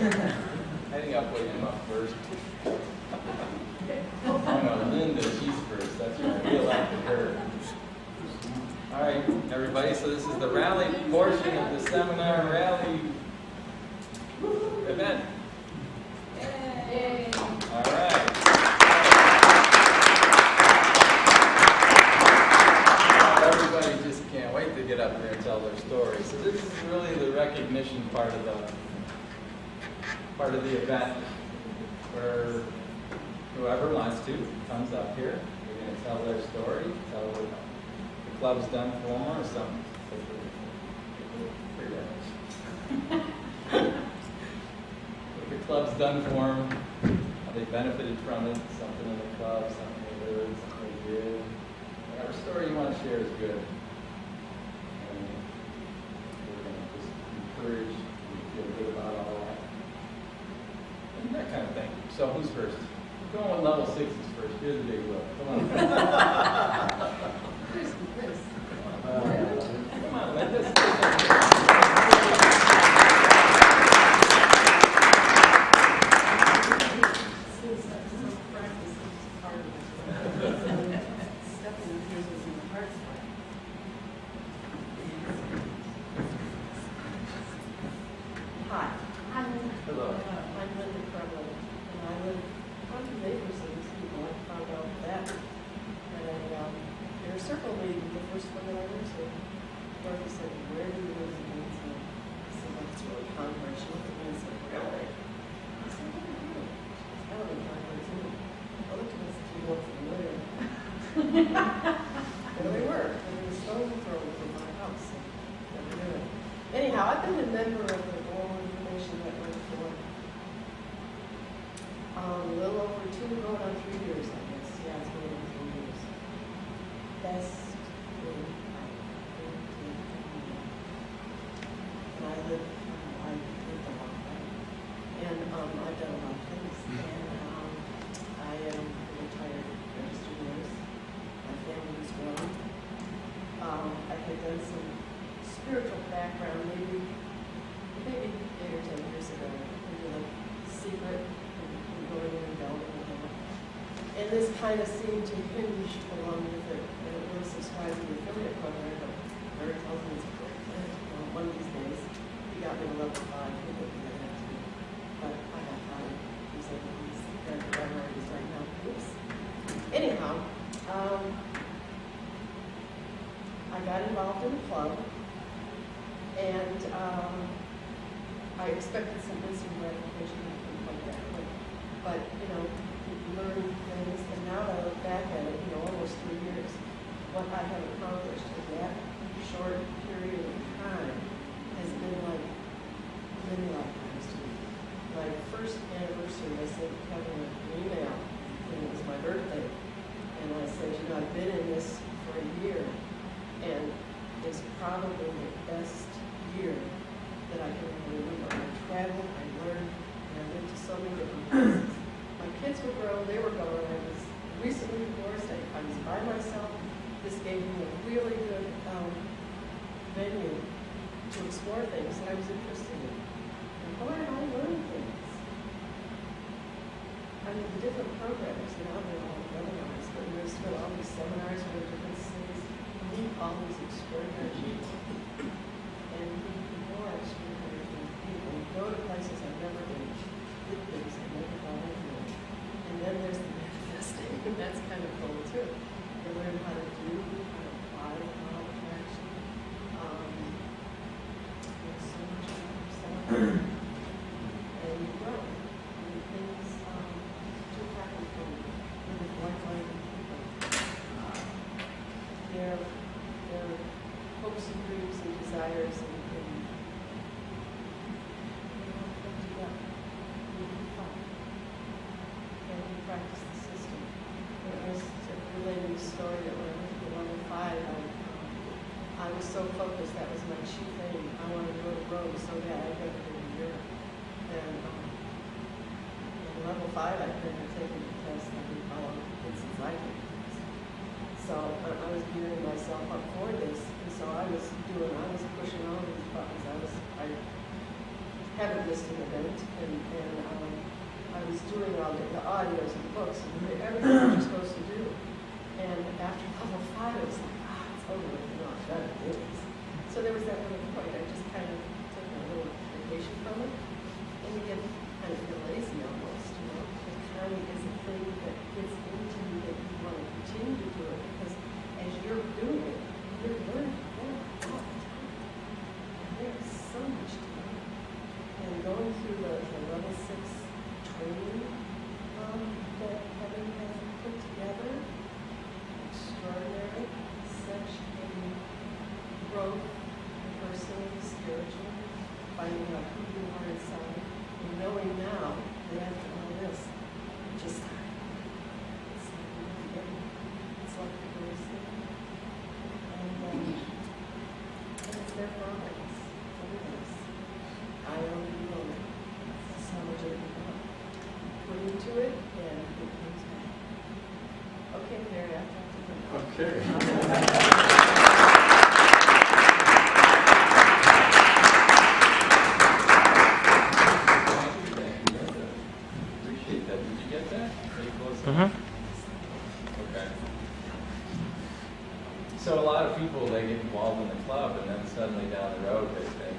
I think I'll put him up first. Oh no, Linda, she's first. That's right. We elected her. All right, everybody. So this is the rally portion of the seminar rally event. Yay! All right. Everybody just can't wait to get up there and tell their story. So this is really the recognition part of the event, where whoever wants to comes up here. They're going to tell their story, tell what the club's done for them, or something. What the club's done for them, how they benefited from it, something in the club, something they learned, something they did. Whatever story you want to share is good. And we're going to just encourage you to feel good about all that. And that kind of thing. So who's first? We're going with level 6s first. Here's the big wheel. Come on. Chris. Come on, Linda. Hi. Hello. I'm Linda Crumlin, and I live on the neighbors of these people. I found out that. And they circled me the first one that I went to. Dorothy said, "Where do you live?" And I said, "That's really Concord." She looked at me and said, "Really?" I said, "I don't know." I live in Concord too. I looked at me and said, "You look familiar." And they were. And there was stone thrown from my house. So never knew it. Anyhow, I've been a member of the Oral Information Network for a little over 2 going on 3 years, I guess. Yeah, it's going on 3 years. Best really, and I lived a lot, right? And I've done a lot of things. And I am a retired registered nurse. My family was grown. I had done some spiritual background, maybe 8 or 10 years ago, into the secret and going in and delving into it. And this kind of seemed to hinge along with it. And it really subscribed to the affiliate program, but Larry tells me it's a great thing. One of these days, he got me to level 5, he would be that too. But I got 5. He said, he's priorities right now. Oops. Anyhow, I got involved in a club. And I expected some instant gratification like that. But, you know, learn things. And now that I look back at it, almost 3 years, what I have accomplished in that short period of time has been like many lifetimes to me. My first anniversary, I sent Kevin an email, and it was my birthday. And I said, I've been in this for a year, and it's probably the best year that I can remember. I traveled, I learned, and I went to so many different places. My kids were grown, they were gone. I was recently divorced. I was by myself. This gave me a really good venue to explore things that I was interested in. And boy, I learned things. I mean, the different programs, they're all webinars, but there's still all these seminars from different cities. Meet all these extraordinary people. And meet more extraordinary people. Go to places I've never been. Did things I've never thought I'd do. And then there's the manifesting, and that's kind of cool too. You learn how to do, how to apply the law of attraction. There's so much about yourself. And you grow. And things do happen for you. With like-minded people. Their hopes and dreams and desires and practice the system. It was relating a story that when I went to level 5, I was so focused, that was my chief aim. I wanted to go to Rome so bad I got to Europe. And in level 5, I couldn't have taken the test. I didn't follow it since I took the test. So I was gearing myself up for this. And so I was pushing all these buttons. I had a listing event, and I was doing all the audios and books and everything you're supposed to do. And after level 5, it was like, it's over with, I've done it. So there was that little point. I just kind of took a little vacation from it, and you get kind of feel lazy almost, It kind of is a thing that gets into you that you want to continue to do it, because as you're doing it, you're learning more all the time. And there's so much to learn. And going through the level 6 training that Kevin has put together, extraordinary, such a growth personally, spiritually, finding out who you are inside, and knowing now that after all this, just it's like the grace thing. And it's there for all of us. It's I own it, you own it. That's how much I can put into it, and it comes back. Okay, Mary, I've talked to you. Okay. Appreciate that. Did you get that? Are you close? Okay. So a lot of people, they get involved in the club, and then suddenly down the road they think,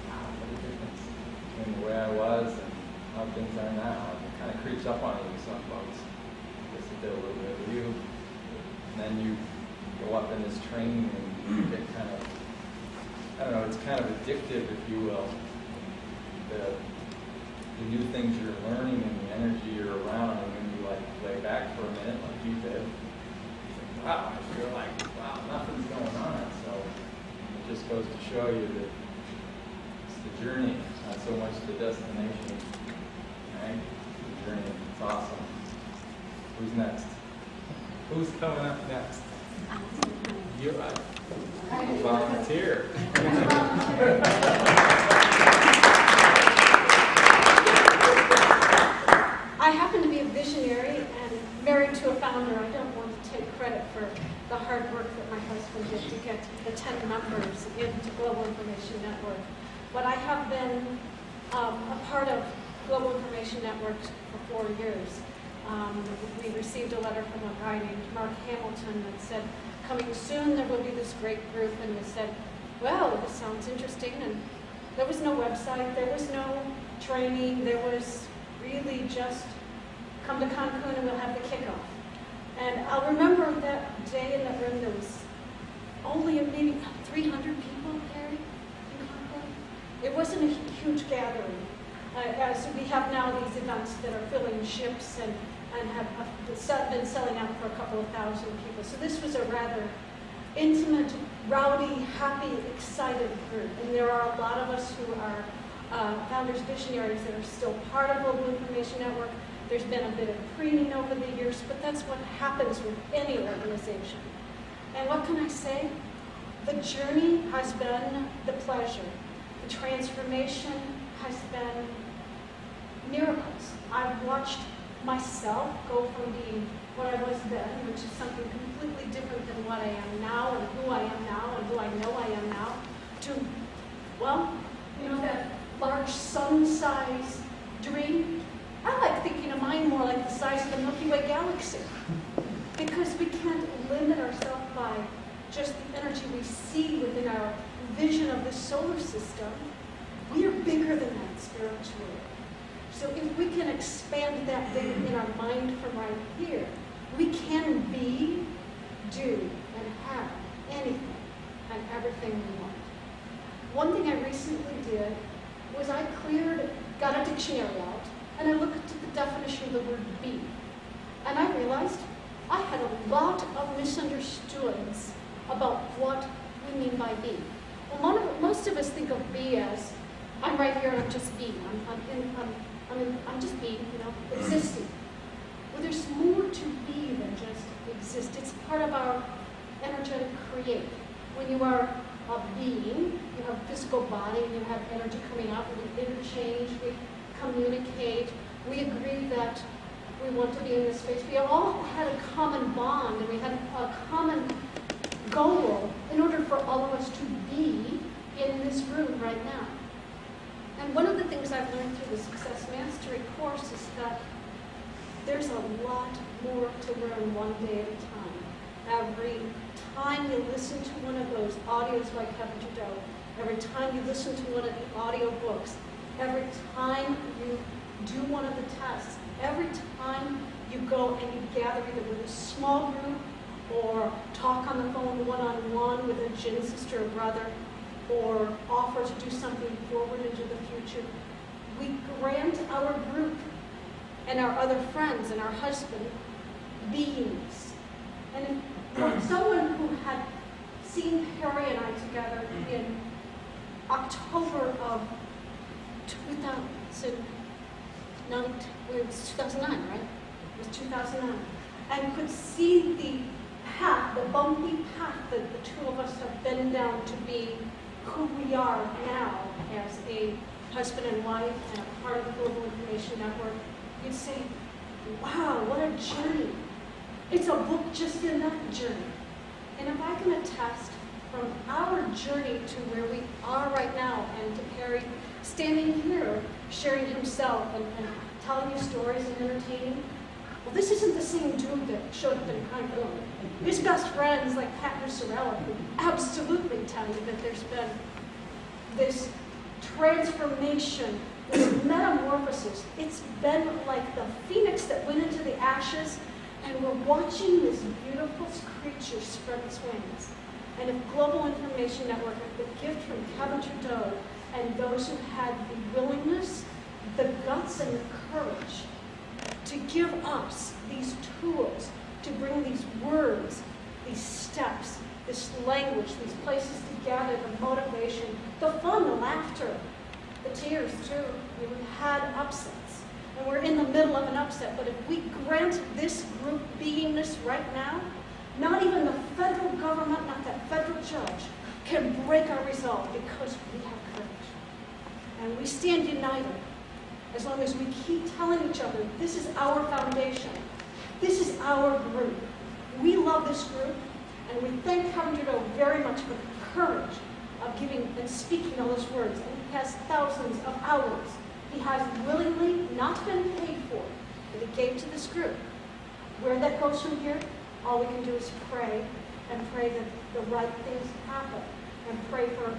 wow, what a difference between the way I was and how things are now. And it kind of creeps up on you, some folks. Just a little bit of you. And then you go up in this training and you get kind of, I don't know, it's kind of addictive, if you will. The new things you're learning and the energy you're around, and when you like lay back for a minute like you did, wow, I feel like, wow, nothing's going on. So it just goes to show you that it's the journey, not so much the destination. Right? The journey. It's awesome. Who's next? Who's coming up next? You volunteer. I happen to be a visionary and married to a founder. I don't want to take credit for the hard work that my husband did to get the 10 members into Global Information Network. But I have been a part of Global Information Network for 4 years. We received a letter from a guy named Mark Hamilton that said, coming soon there will be this great group, and we said, well, this sounds interesting. And there was no website, there was no training, there was really just come to Cancun and we'll have the kickoff. And I'll remember that day in that room, there was only maybe 300 people, Harry, in Cancun. It wasn't a huge gathering. As we have now these events that are filling ships and have been selling out for a couple of thousand people. So this was a rather intimate, rowdy, happy, excited group. And there are a lot of us who are founders, visionaries that are still part of Global Information Network. There's been a bit of preening over the years, but that's what happens with any organization. And what can I say? The journey has been the pleasure. The transformation has been miracles. I've watched myself go from being what I was then, which is something completely different than what I am now, and who I am now, and who I know I am now, to, well, you know, that large sun-sized dream. I like thinking of mine more like the size of the Milky Way galaxy, because we can't limit ourselves by just the energy we see within our vision of the solar system. We are bigger than that spiritually. So if we can expand that thing in our mind from right here, we can be, do, and have anything and everything we want. One thing I recently did was I got a dictionary out, and I looked at the definition of the word be. And I realized I had a lot of misunderstandings about what we mean by be. Well, most of us think of be as, I'm right here and I'm just being. I'm just being, existing. Well, there's more to be than just exist. It's part of our energetic create. When you are a being, you have a physical body, and you have energy coming out, we interchange, we communicate, we agree that we want to be in this space. We all had a common bond, and we had a common goal in order for all of us to be in this room right now. And one of the things I've learned through the Success Mastery course is that there's a lot more to learn one day at a time. Every time you listen to one of those audios by Kevin Trudeau, every time you listen to one of the audio books, every time you do one of the tests, every time you go and you gather either with a small group or talk on the phone one-on-one with a gin sister or brother, or offer to do something forward into the future, we grant our group and our other friends and our husband beingness. And if someone who had seen Perry and I together in October of 2009, it was 2009, right? It was 2009. And could see the path, the bumpy path that the two of us have been down to be who we are now as a husband and wife and a part of the Global Information Network, you'd say, wow, what a journey. It's a book just in that journey. And if I can attest from our journey to where we are right now, and to Perry standing here, sharing himself and telling you stories and entertaining, well, this isn't the same dude that showed up in Cancun. His best friends, like Pat Nussarella, who absolutely tell you that there's been this transformation, this metamorphosis. It's been like the phoenix that went into the ashes, and we're watching this beautiful creature spread its wings. And if Global Information Network, the gift from Kevin Trudeau, and those who had the willingness, the guts, and the courage to give us these tools, to bring these words, these steps, this language, these places to gather, the motivation, the fun, the laughter, the tears too. We've had upsets, and we're in the middle of an upset, but if we grant this group beingness right now, not even the federal government, not that federal judge, can break our resolve because we have courage. And we stand united as long as we keep telling each other, this is our foundation. This is our group. We love this group, and we thank Kevin Trudeau very much for the courage of giving and speaking all those words. And he has thousands of hours he has willingly not been paid for that he gave to this group. Where that goes from here, all we can do is pray, and pray that the right things happen, and pray for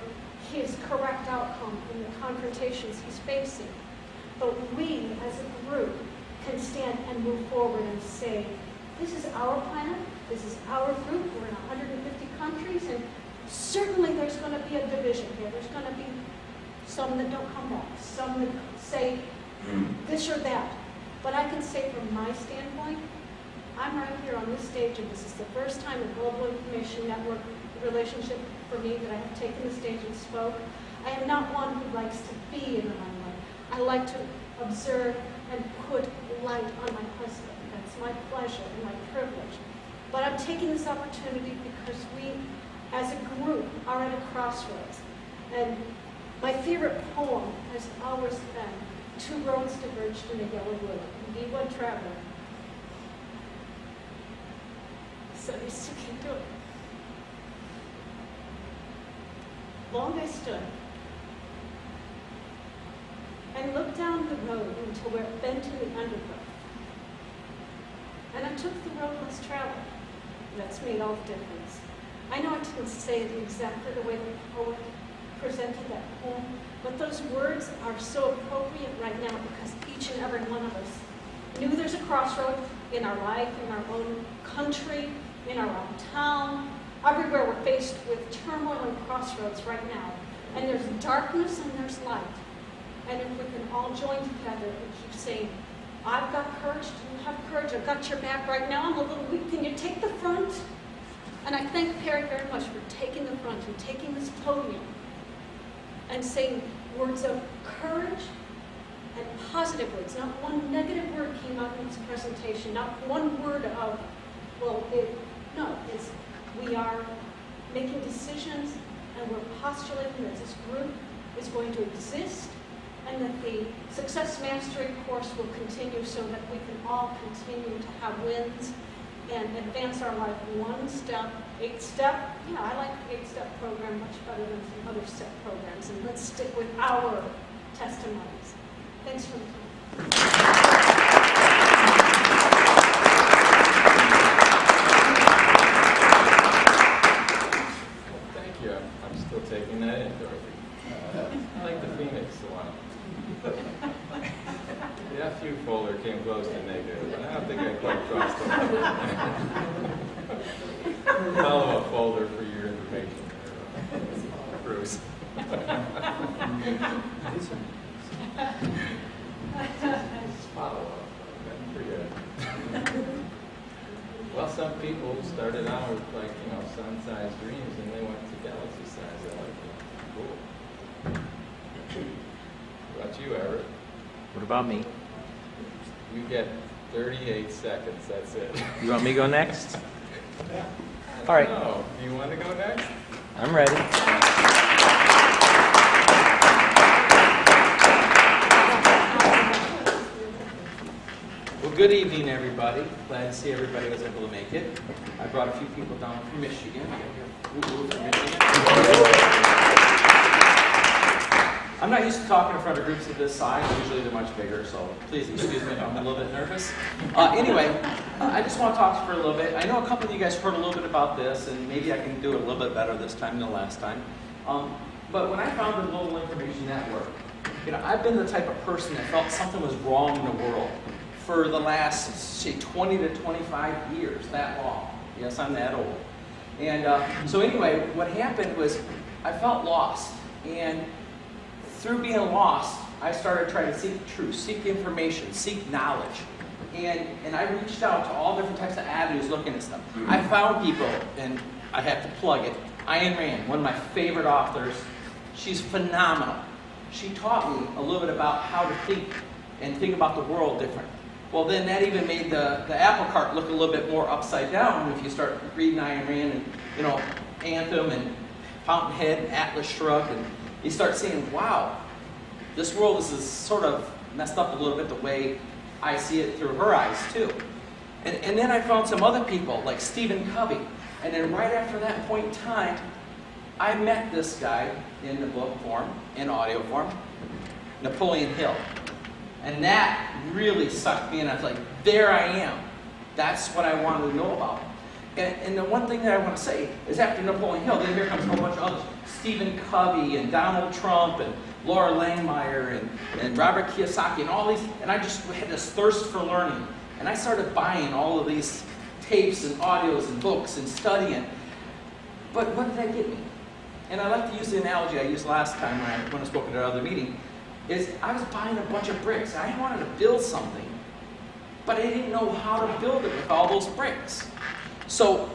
his correct outcome in the confrontations he's facing. But we, as a group, can stand and move forward and say, this is our planet, this is our group, we're in 150 countries, and certainly there's going to be a division here. There's going to be some that don't come back, some that say this or that. But I can say from my standpoint, I'm right here on this stage, and this is the first time in Global Information Network relationship for me that I have taken the stage and spoke. I am not one who likes to be in the limelight. I like to observe and put light on my husband. That's my pleasure and my privilege. But I'm taking this opportunity because we, as a group, are at a crossroads. And my favorite poem has always been, Two Roads Diverged in a Yellow Wood, Be One Traveler. So I still can't do it. Long I stood and looked down the road until where it bent in the undergrowth. And I took the road less traveled. That's made all the difference. I know I didn't say it exactly the way the poet presented that poem, but those words are so appropriate right now because each and every one of us knew there's a crossroad in our life, in our own country, in our own town. Everywhere we're faced with turmoil and crossroads right now. And there's darkness and there's light. And if we can all join together and keep saying, I've got courage, you have courage, I've got your back right now, I'm a little weak, can you take the front? And I thank Perry very much for taking the front and taking this podium and saying words of courage and positive words. Not one negative word came out in this presentation, not one word of, well, it's we are making decisions and we're postulating that this group is going to exist and that the Success Mastery course will continue so that we can all continue to have wins and advance our life one step, 8-step. Yeah, I like the 8-step program much better than some other step programs. And let's stick with our testimonies. Thanks for the time. Thank you. I'm still taking that in, Dorothy. I like the Phoenix one. The FU folder came close to negative, but I don't think I quite crossed it. Follow-up folder for your information there, Bruce. Follow-up. That's pretty good. Well, some people started out with sun-sized dreams, and they went to galaxy-size. I like it. Cool. What about you, Everett? What about me? You get 38 seconds. That's it. You want me to go next? All All right. No. Do you want to go next? I'm ready. Well, good evening, everybody. Glad to see everybody was able to make it. I brought a few people down from Michigan. From Michigan. I'm not used to talking in front of groups of this size. Usually they're much bigger, so please excuse me if I'm a little bit nervous. Anyway, I just want to talk for a little bit. I know a couple of you guys heard a little bit about this, and maybe I can do it a little bit better this time than last time. But when I founded Global Information Network, I've been the type of person that felt something was wrong in the world for the last, say, 20 to 25 years, that long. Yes, I'm that old. And so anyway, what happened was I felt lost. And through being lost, I started trying to seek truth, seek information, seek knowledge. And I reached out to all different types of avenues looking at stuff. I found people, and I have to plug it, Ayn Rand, one of my favorite authors. She's phenomenal. She taught me a little bit about how to think and think about the world different. Well, then that even made the apple cart look a little bit more upside down if you start reading Ayn Rand and, Anthem and Fountainhead and Atlas Shrugged, and you start seeing, wow, this world is sort of messed up a little bit the way I see it through her eyes too. And then I found some other people like Stephen Covey. And then right after that point in time, I met this guy in the book form, in audio form, Napoleon Hill. And that really sucked me in. I was like, there I am. That's what I wanted to know about. And the one thing that I want to say is after Napoleon Hill, then here comes a whole bunch of others. Stephen Covey and Donald Trump and Laura Langmeyer and Robert Kiyosaki and all these. And I just had this thirst for learning. And I started buying all of these tapes and audios and books and studying. But what did that get me? And I like to use the analogy I used last time when I spoke at another meeting, is I was buying a bunch of bricks. I wanted to build something, but I didn't know how to build it with all those bricks. So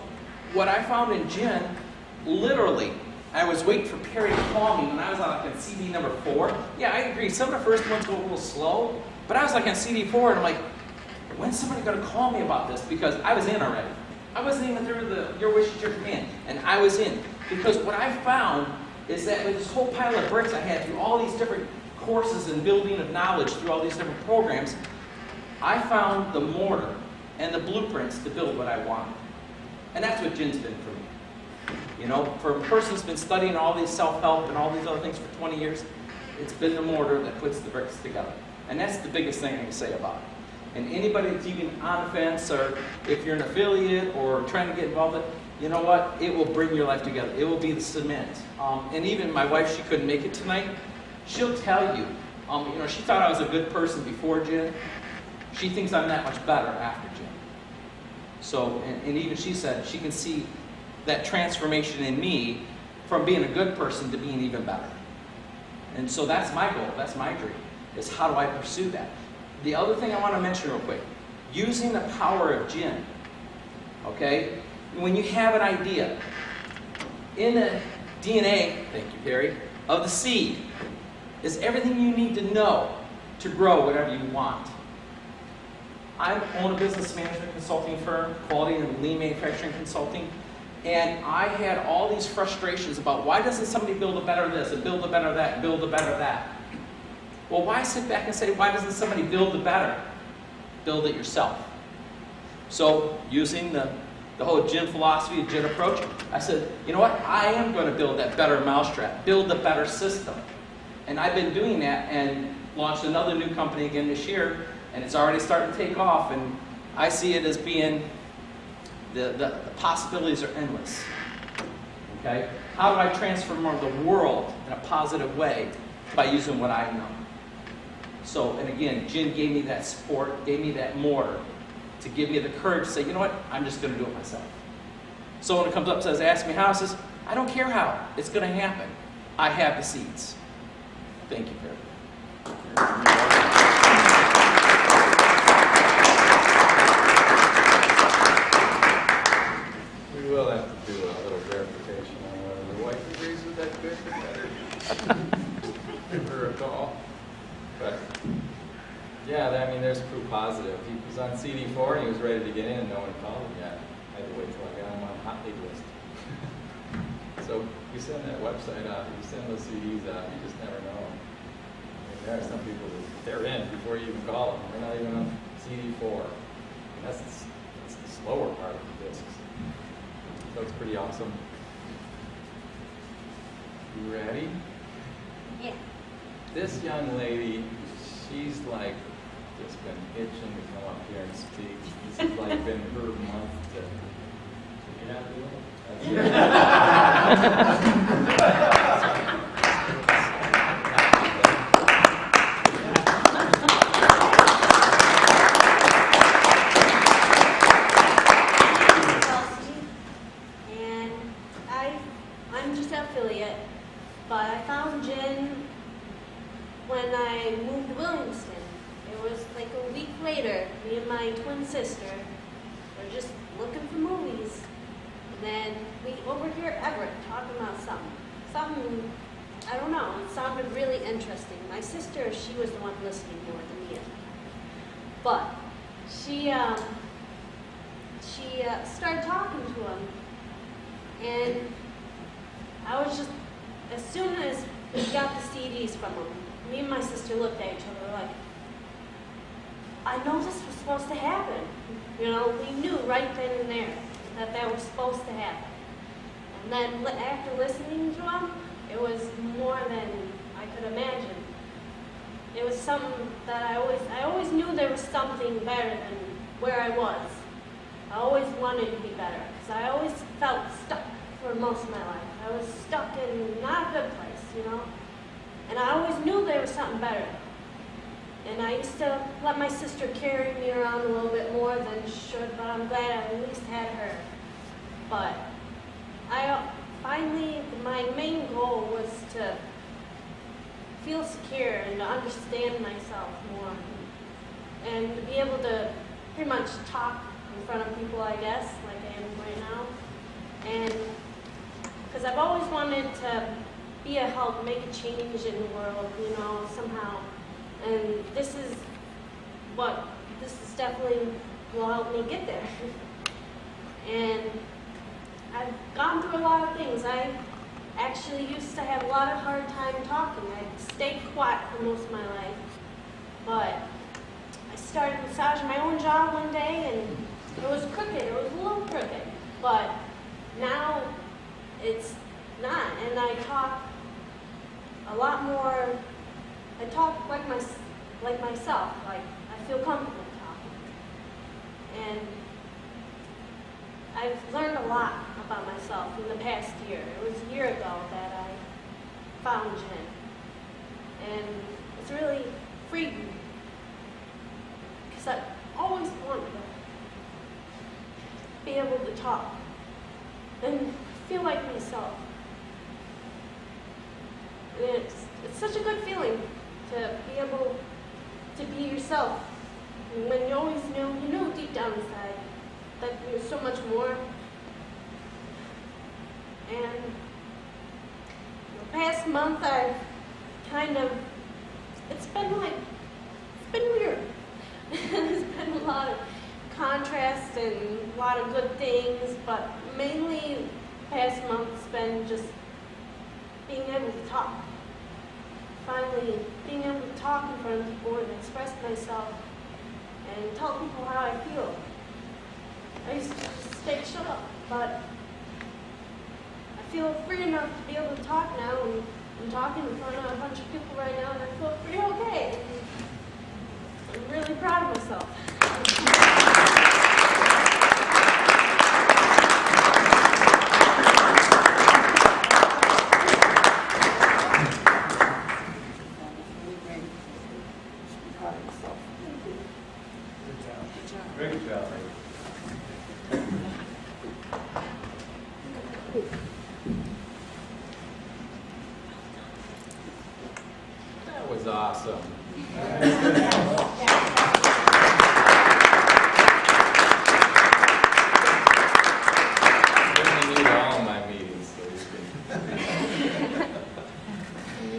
what I found in Jen, literally, I was waiting for Perry to call me when I was on CD number 4. Yeah, I agree, some of the first ones go a little slow, but I was on CD 4 and I'm like, when's somebody going to call me about this? Because I was in already. I wasn't even through the Your Wish is Your Command, and I was in. Because what I found is that with this whole pile of bricks I had through all these different courses and building of knowledge through all these different programs, I found the mortar and the blueprints to build what I wanted. And that's what Jen's been for me. For a person who's been studying all these self-help and all these other things for 20 years, it's been the mortar that puts the bricks together. And that's the biggest thing I can say about it. And anybody that's even on the fence, or if you're an affiliate or trying to get involved in it, you know what? It will bring your life together. It will be the cement. And even my wife, she couldn't make it tonight. She'll tell you, she thought I was a good person before Jen. She thinks I'm that much better after Jen. So, and even she said she can see that transformation in me from being a good person to being even better. And so that's my goal, that's my dream, is how do I pursue that? The other thing I want to mention real quick, using the power of Jen, okay? When you have an idea, in the DNA, thank you, Perry, of the seed, is everything you need to know to grow whatever you want. I own a business management consulting firm, quality and lean manufacturing consulting, and I had all these frustrations about why doesn't somebody build a better this and build a better that and build a better that? Well, why sit back and say, why doesn't somebody build the better? Build it yourself. So using the whole Jin philosophy, Jin approach, I said, you know what? I am going to build that better mousetrap, build the better system. And I've been doing that and launched another new company again this year, and it's already starting to take off, and I see it as being, the possibilities are endless. Okay? How do I transform the world in a positive way? By using what I know. So, and again, Jin gave me that support, gave me that mortar to give me the courage to say, you know what, I'm just going to do it myself. Someone comes up and says, ask me how, I says, I don't care how, it's going to happen. I have the seeds. Thank you, Perry. We will have to do a little verification on whether the wife agrees with that good or better. Give her a call. But, yeah, I mean, there's proof positive. He was on CD4 and he was ready to get in and no one called him yet. I had to wait till I got him on hot lead list. So you send that website out, you send those CDs out, you just never know. There are some people that they're in before you even call them. They're not even on CD4. And that's the slower part of the discs. So it's pretty awesome. You ready? Yeah. This young lady, she's like just been itching to come up here and speak. This has like been her month to get out of the And I'm just an affiliate, but I found Jin when I moved to Williamston. It was like a week later, me and my twin sister were just looking for movies. And then we overhear Everett talking about something, I don't know, it sounded really interesting. My sister, she was the one listening more than me. But she started talking to him, and I was just, as soon as we got the CDs from him, me and my sister looked at each other like, I know this was supposed to happen. You know, we knew right then and there that was supposed to happen. And then after listening to him, it was more than I could imagine. It was something that I always knew there was something better than where I was. I always wanted to be better, because I always felt stuck for most of my life. I was stuck in not a good place, you know? And I always knew there was something better. And I used to let my sister carry me around a little bit more than she should, but I'm glad I at least had her. But finally, my main goal was to feel secure and to understand myself more. And to be able to pretty much talk in front of people, I guess, like I am right now. And because I've always wanted to be a help, make a change in the world, you know, somehow. And this is definitely will help me get there. And I've gone through a lot of things. I actually used to have a lot of hard time talking. I stayed quiet for most of my life. But I started massaging my own jaw one day, and it was crooked. It was a little crooked. But now it's not. And I talk a lot more. I talk like myself. Like I feel comfortable talking. And I've learned a lot about myself in the past year. It was a year ago that I found Jin. And it's really freed me. Because I always wanted to be able to talk and feel like myself. And it's such a good feeling to be able to be yourself. And when you always knew deep down inside that there's so much more. And the past month I've it's been weird. There's been a lot of contrast and a lot of good things, but mainly the past month's been just being able to talk. Finally, being able to talk in front of people and express myself and tell people how I feel. I used to just stay shut up, but I feel free enough to be able to talk now, and I'm talking in front of a bunch of people right now, and I feel pretty okay. I'm really proud of myself. Great job. That was awesome. I'm gonna need all my meetings, so you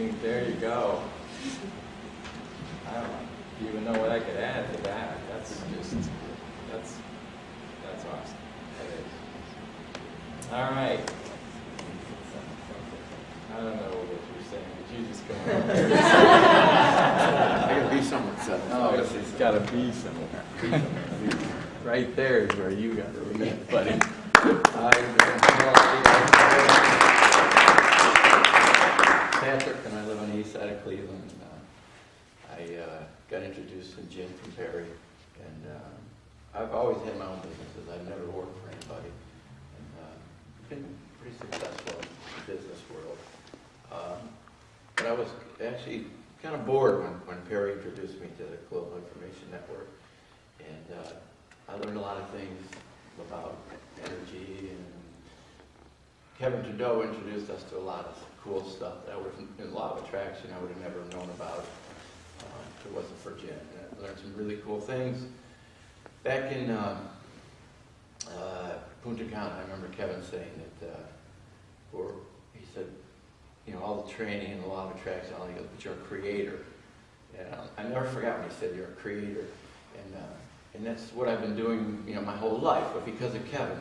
can. There you go. I don't even know what I could add to that. That's awesome. That is. All right. I don't know what you're saying, but you just go on. I gotta be somewhere, so. Oh, it's gotta be somewhere. Right there is where you gotta be, buddy. Patrick, and I live on the east side of Cleveland. I got introduced to Jim from Perry, and I've always had my own businesses. I've never worked for anybody, and been pretty successful in the business world. But I was actually kind of bored when Perry introduced me to the Global Information Network, and I learned a lot of things about energy, and Kevin Trudeau introduced us to a lot of cool stuff that a lot of attraction I would have never known about if it wasn't for Jim. And I learned some really cool things. Back in Punta Cana, I remember Kevin saying that, he said, all the training and the law of attraction, he goes, but you're a creator. And I never forgot when he said you're a creator. And that's what I've been doing, my whole life. But because of Kevin,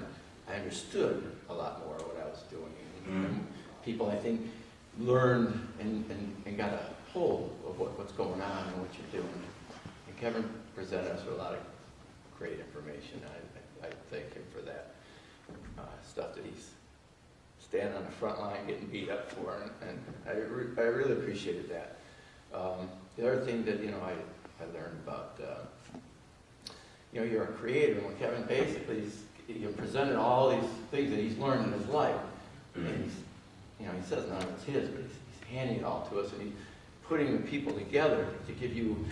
I understood a lot more of what I was doing. And people, I think, learned and got a hold of what's going on and what you're doing. And Kevin presented us with a lot of great information. I thank him for that. Stuff that he's standing on the front line getting beat up for, and I really appreciated that. The other thing that, I learned about, you're a creator, and when Kevin basically he presented all these things that he's learned in his life, and he says none of it's his, but he's handing it all to us, and he's putting the people together to give you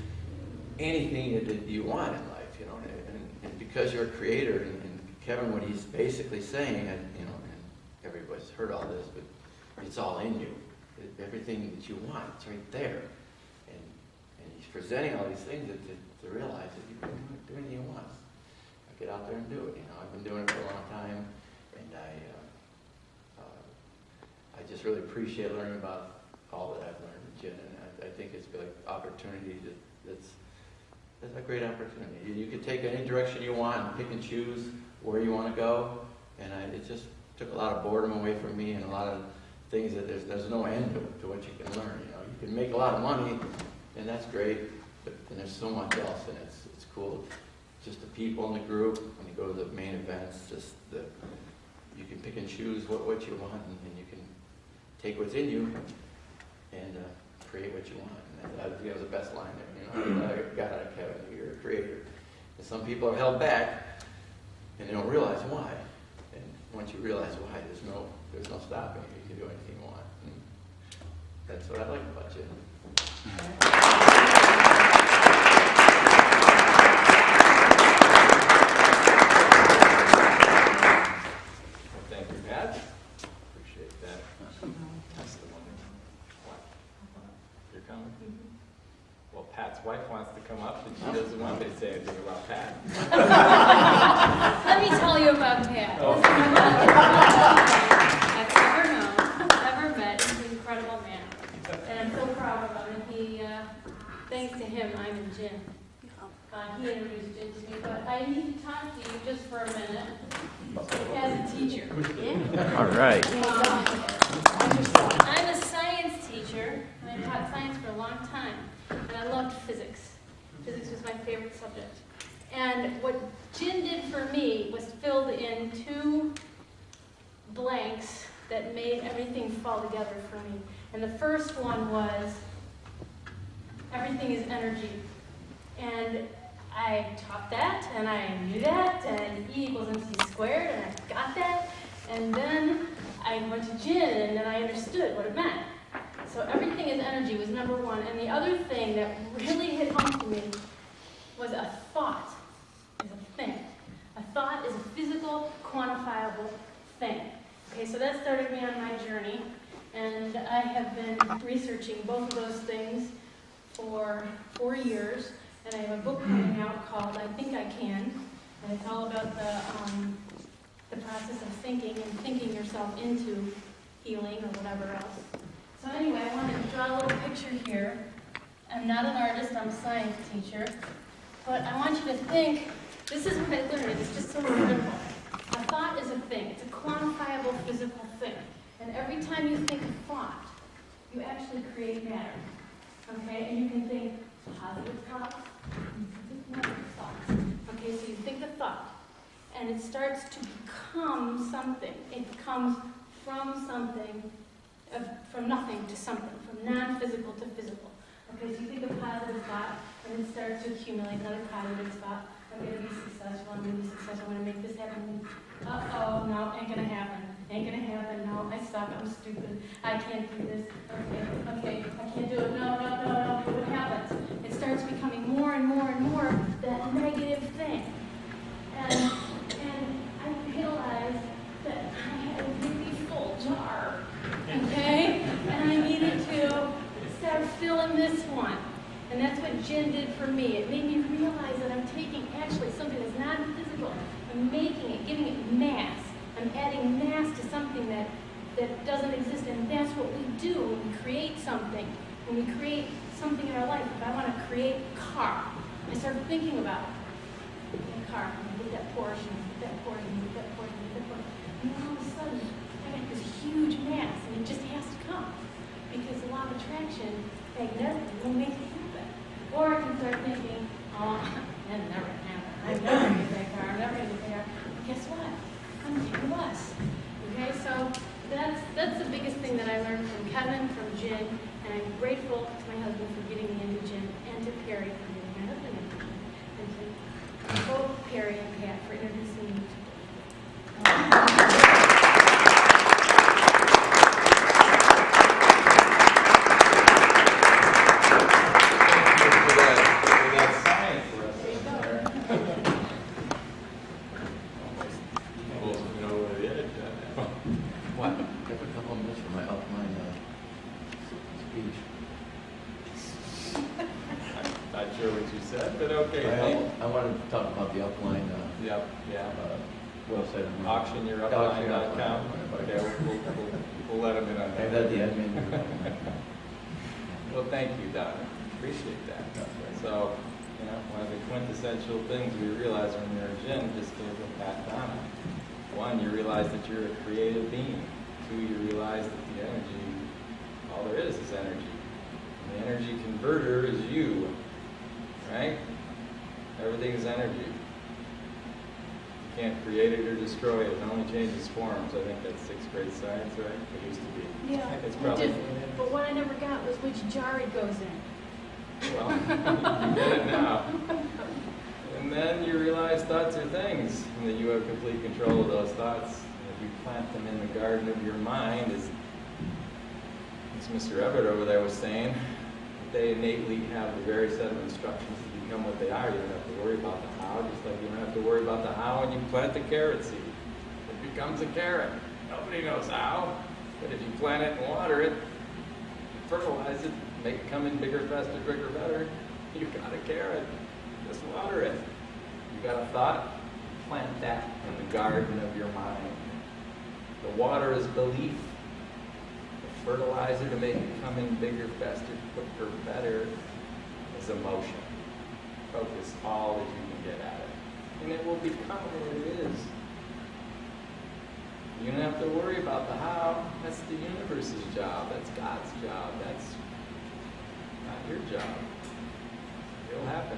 anything that you want in life, and because you're a creator, and Kevin, what he's basically saying, and everybody's heard all this, but it's all in you. Everything that you want, it's right there, and he's presenting all these things to realize that you can do anything you want. Get out there and do it. I've been doing it for a long time, and I just really appreciate learning about all that I've learned with Jen, and I think it's been an opportunity that's a great opportunity. You can take any direction you want and pick and choose where you want to go, and it just took a lot of boredom away from me and a lot of things that there's no end to what you can learn. You can make a lot of money, and that's great, but then there's so much else, and it's cool. Just the people in the group, when you go to the main events, you can pick and choose what you want, and you can take what's in you and create what you want. And I think that was the best line there. I got out of Kevin, you're a creator. And some people are held back, and they don't realize why. And once you realize why, there's no stopping you. You can do anything you want. And that's what I like about you. Thank you, Pat. Appreciate that. That's the one. You're coming? Well, Pat's wife wants to come up, and she doesn't want me to say anything about Pat. Let me tell you about Pat. Oh. I've never known, never met. He's an incredible man. And I'm so proud of him. And thanks to him, I'm in gym. He introduced gym to me, but I need to talk to you just for a minute as a teacher. All right. I'm a science teacher, and I taught science for a long time, and I loved physics. Physics was my favorite subject. And what Jin did for me was filled in 2 blanks that made everything fall together for me. And the first one was, everything is energy. And I taught that, and I knew that, and E equals MC squared, and I got that. And then I went to Jin, and then I understood what it meant. So everything is energy was number 1. And the other thing that really hit home to me was a thought is a thing. A thought is a physical, quantifiable thing. Okay, so that started me on my journey, and I have been researching both of those things for 4 years, and I have a book coming out called I Think I Can, and it's all about the process of thinking and thinking yourself into healing or whatever else. So anyway, I wanted to draw a little picture here. I'm not an artist, I'm a science teacher, but I want you to think, this is what I learned, it's just so incredible. A thought is a thing, it's a quantifiable physical thing. And every time you think a thought, you actually create matter. Okay, and you can think positive thoughts, you can think negative thoughts. Okay, so you think the thought, and it starts to become something. It comes from something, from nothing to something, from non-physical to physical. Okay, so you think a positive thought, and it starts to accumulate another positive thought. I'm going to be successful, I'm going to be successful, I'm going to make this happen. Uh-oh, no, ain't going to happen. Ain't going to happen, no, I suck, I'm stupid, I can't do this. Okay, I can't do it, no. What happens? It starts becoming more and more and more that negative thing. And I realized that I had a really full jar, okay? And I needed to start filling this one. And that's what Jin did for me. It made me realize that I'm taking actually something that's non-physical, I'm making it, giving it mass. I'm adding mass to something that doesn't exist, and that's what we do when we create something. When we create something in our life, if I want to create a car, I start thinking about a car, and get that Porsche, and get that Porsche, and get that Porsche, and get that Porsche. And then all of a sudden, I got this huge mass, and it just has to come. Because the law of attraction, magnetically, will make it happen. Or I can start thinking, oh, that'll never happen. I'm never going to get that car, I'm never going to get that car. But guess what? I'm getting less. Okay, so that's the biggest thing that I learned from Kevin, from Jin, and I'm grateful to my husband for getting me into Jin, and to Perry for getting my husband into Jin, and to both Perry and Pat for introducing me to What? Have a couple of minutes for my outline speech. I'm not sure what you said, but okay. I wanted to talk about the outline Yep, yeah. website. Auctionyourupline.com. Okay, we'll let them in on And that. at the end, maybe. Well, thank you, Don. Appreciate that. So, one of the quintessential things we realize when you're a Jin, just came from Pat Donna. 1, you realize that you're a creative being. 2, you realize that the energy, all there is energy. And the energy converter is you, right? Everything is energy. You can't create it or destroy it. It only changes forms. I think that's 6th grade science, right? It used to be. Yeah, I think it's I probably. did. But what I never got was which jar it goes in. Well, you get it now. And then you realize thoughts are things, and that you have complete control of those thoughts. And if you plant them in the garden of your mind, as Mr. Everett over there was saying, they innately have the very set of instructions to become what they are. You don't have to worry about the how, just like you don't have to worry about the how when you plant the carrot seed. It becomes a carrot. Nobody knows how, but if you plant it and water it, fertilize it, make it come in bigger, faster, bigger, better, you've got a carrot. Just water it. You got a thought? Plant that in the garden of your mind. The water is belief. The fertilizer to make it come in bigger, faster, quicker, better is emotion. Focus all that you can get at it. And it will become what it is. You don't have to worry about the how. That's the universe's job. That's God's job. That's not your job. It'll happen.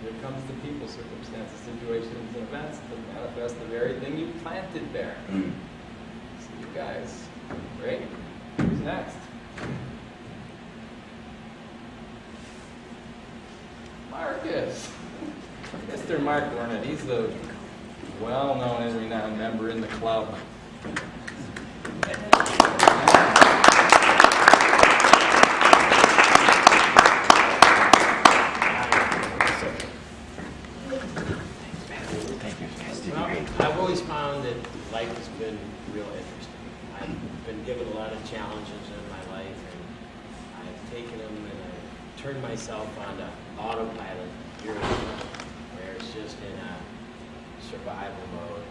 Here comes the people, circumstances, situations, and events to manifest the very thing you planted there. See you guys. Great. Who's next? Marcus. Mr. Mark Werner. He's a well-known and renowned member in the club. Well, I've always found that life has been real interesting. I've been given a lot of challenges in my life, and I've taken them and I've turned myself onto autopilot years ago, where it's just in a survival mode.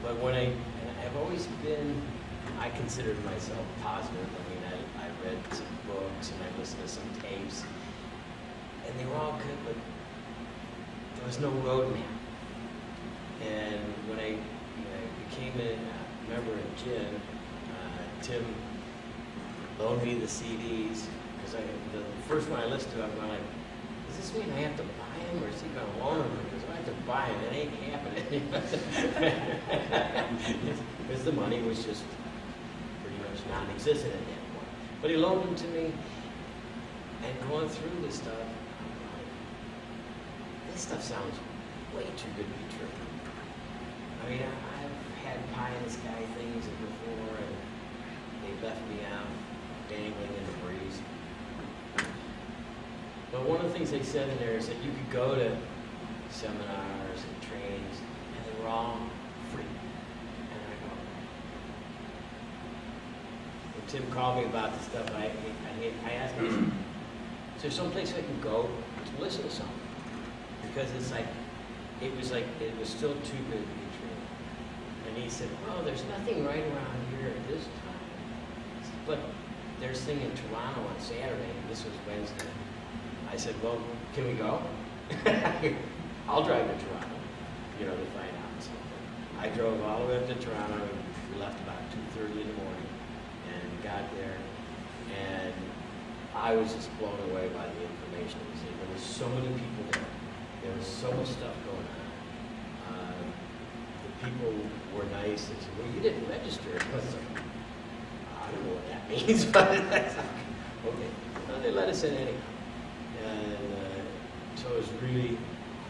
But and I've always been, I considered myself positive. I mean, I read some books and I listened to some tapes, and they were all good, but there was no roadmap. And when I became a member of GIN, Tim loaned me the CDs, because the first one I listened to, I'm going like, does this mean I have to buy them, or is he going to loan them? Because if I have to buy them, it ain't happening. Because the money was just pretty much non-existent at that point. But he loaned them to me, and going through this stuff, I'm like, this stuff sounds way too good to be true. I mean, I've had pie in the sky things before, and they left me out dangling in the breeze. But one of the things they said in there is that you could go to seminars and trainings, and they were all free. And I go, when Tim called me about the stuff, I asked him, is there some place I can go to listen to something? Because it was still too good to be true. And he said, well, there's nothing right around here at this time. But they're singing Toronto on Saturday, and this was Wednesday. I said, well, can we go? I'll drive to Toronto, to find out. So I drove all the way up to Toronto, and we left about 2:30 in the morning, and got there, and I was just blown away by the information. There was so many people there. There was so much stuff going on. The people were nice. They said, well, you didn't register. I was like, I don't know what that means, but that's like, okay. Well, they let us in anyway. And so it was really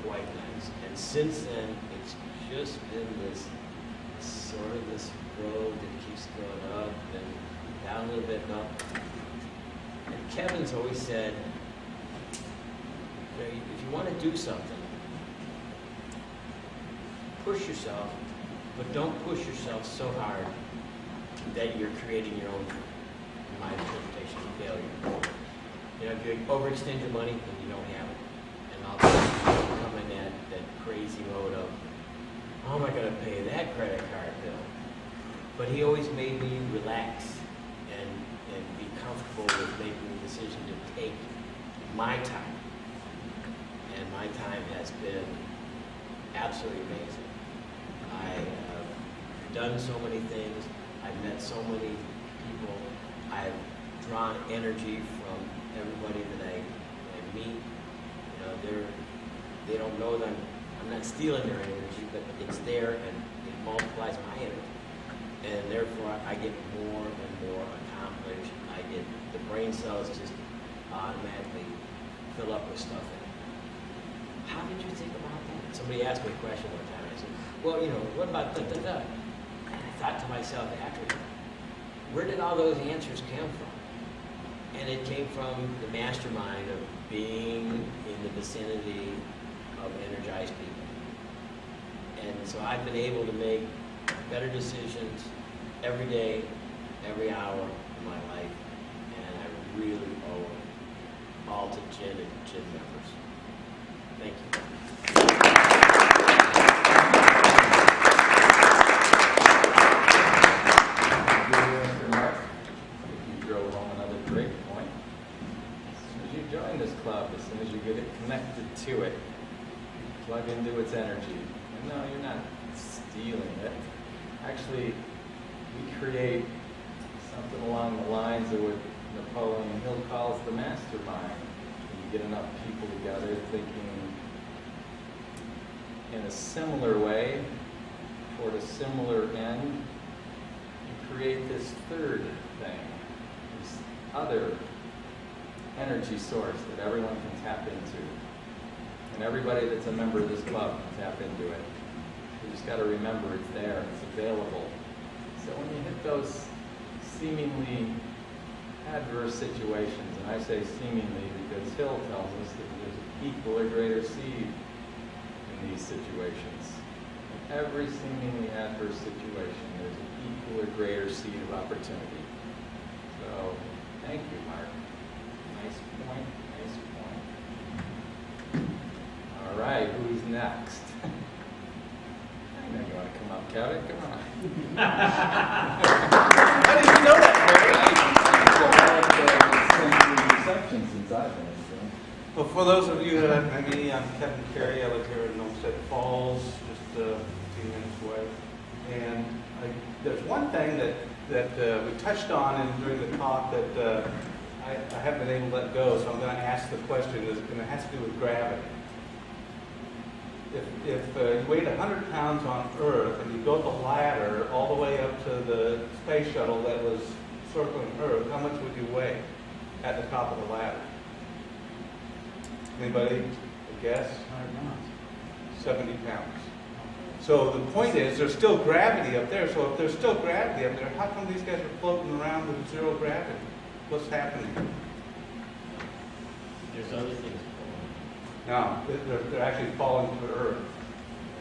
quite nice. And since then, it's just been this road that keeps going up and down a little bit and up. And Kevin's always said, if you want to do something, push yourself, but don't push yourself so hard that you're creating your own, in my interpretation, of failure. If you overextend your money, then you don't have it. And all of a sudden you come in that crazy mode of, how am I going to pay that credit card bill? But he always made me relax and be comfortable with making the decision to take my time. And my time has been absolutely amazing. I have done so many things. I've met so many people. I've drawn energy from everybody that I meet. They don't know that I'm not stealing their energy, but it's there and it multiplies my energy. And therefore, I get more and more accomplished. The brain cells just automatically fill up with stuff in it. How did you think about that? Somebody asked me a question one time. I said, well, what about da-da-da? And I thought to myself after, where did all those answers come from? And it came from the mastermind of being in the vicinity of energized people. And so I've been able to make better decisions every day, every hour of my life. And I really owe it all to GIN and GIN members. Thank you. Mr. Mark, you drove home another great point. As soon as you join this club, as soon as you get it connected to it, plug into its energy. And no, you're not stealing it. Actually, we create something along the lines of what Napoleon Hill calls the mastermind. get enough people together thinking in a similar way, toward a similar end, you create this third thing, this other energy source that everyone can tap into. And everybody that's a member of this club can tap into it. You just got to remember it's there, it's available. So when you hit those seemingly adverse situations, and I say seemingly because Hill tells us that there's an equal or greater seed in these situations. In every seemingly adverse situation, there's an equal or greater seed of opportunity. So, thank you, Mark. Nice point, nice point. All right, who's next? I know you want to come up, Kevin, come on. How did you know that, I've reception since I've been in. Well, for those of you that have met me, I'm Kevin Carey. I live here in Olmsted Falls, just a few minutes away. And there's one thing that we touched on during the talk that I haven't been able to let go, so I'm going to ask the question, and it has to do with gravity. If you weighed 100 pounds on Earth and you built a ladder all the way up to the space shuttle that was circling Earth, how much would you weigh at the top of the ladder? Anybody a guess? 70 pounds. So the point is, there's still gravity up there. So if there's still gravity up there, how come these guys are floating around with zero gravity? What's happening? There's other things. No, they're actually falling to Earth.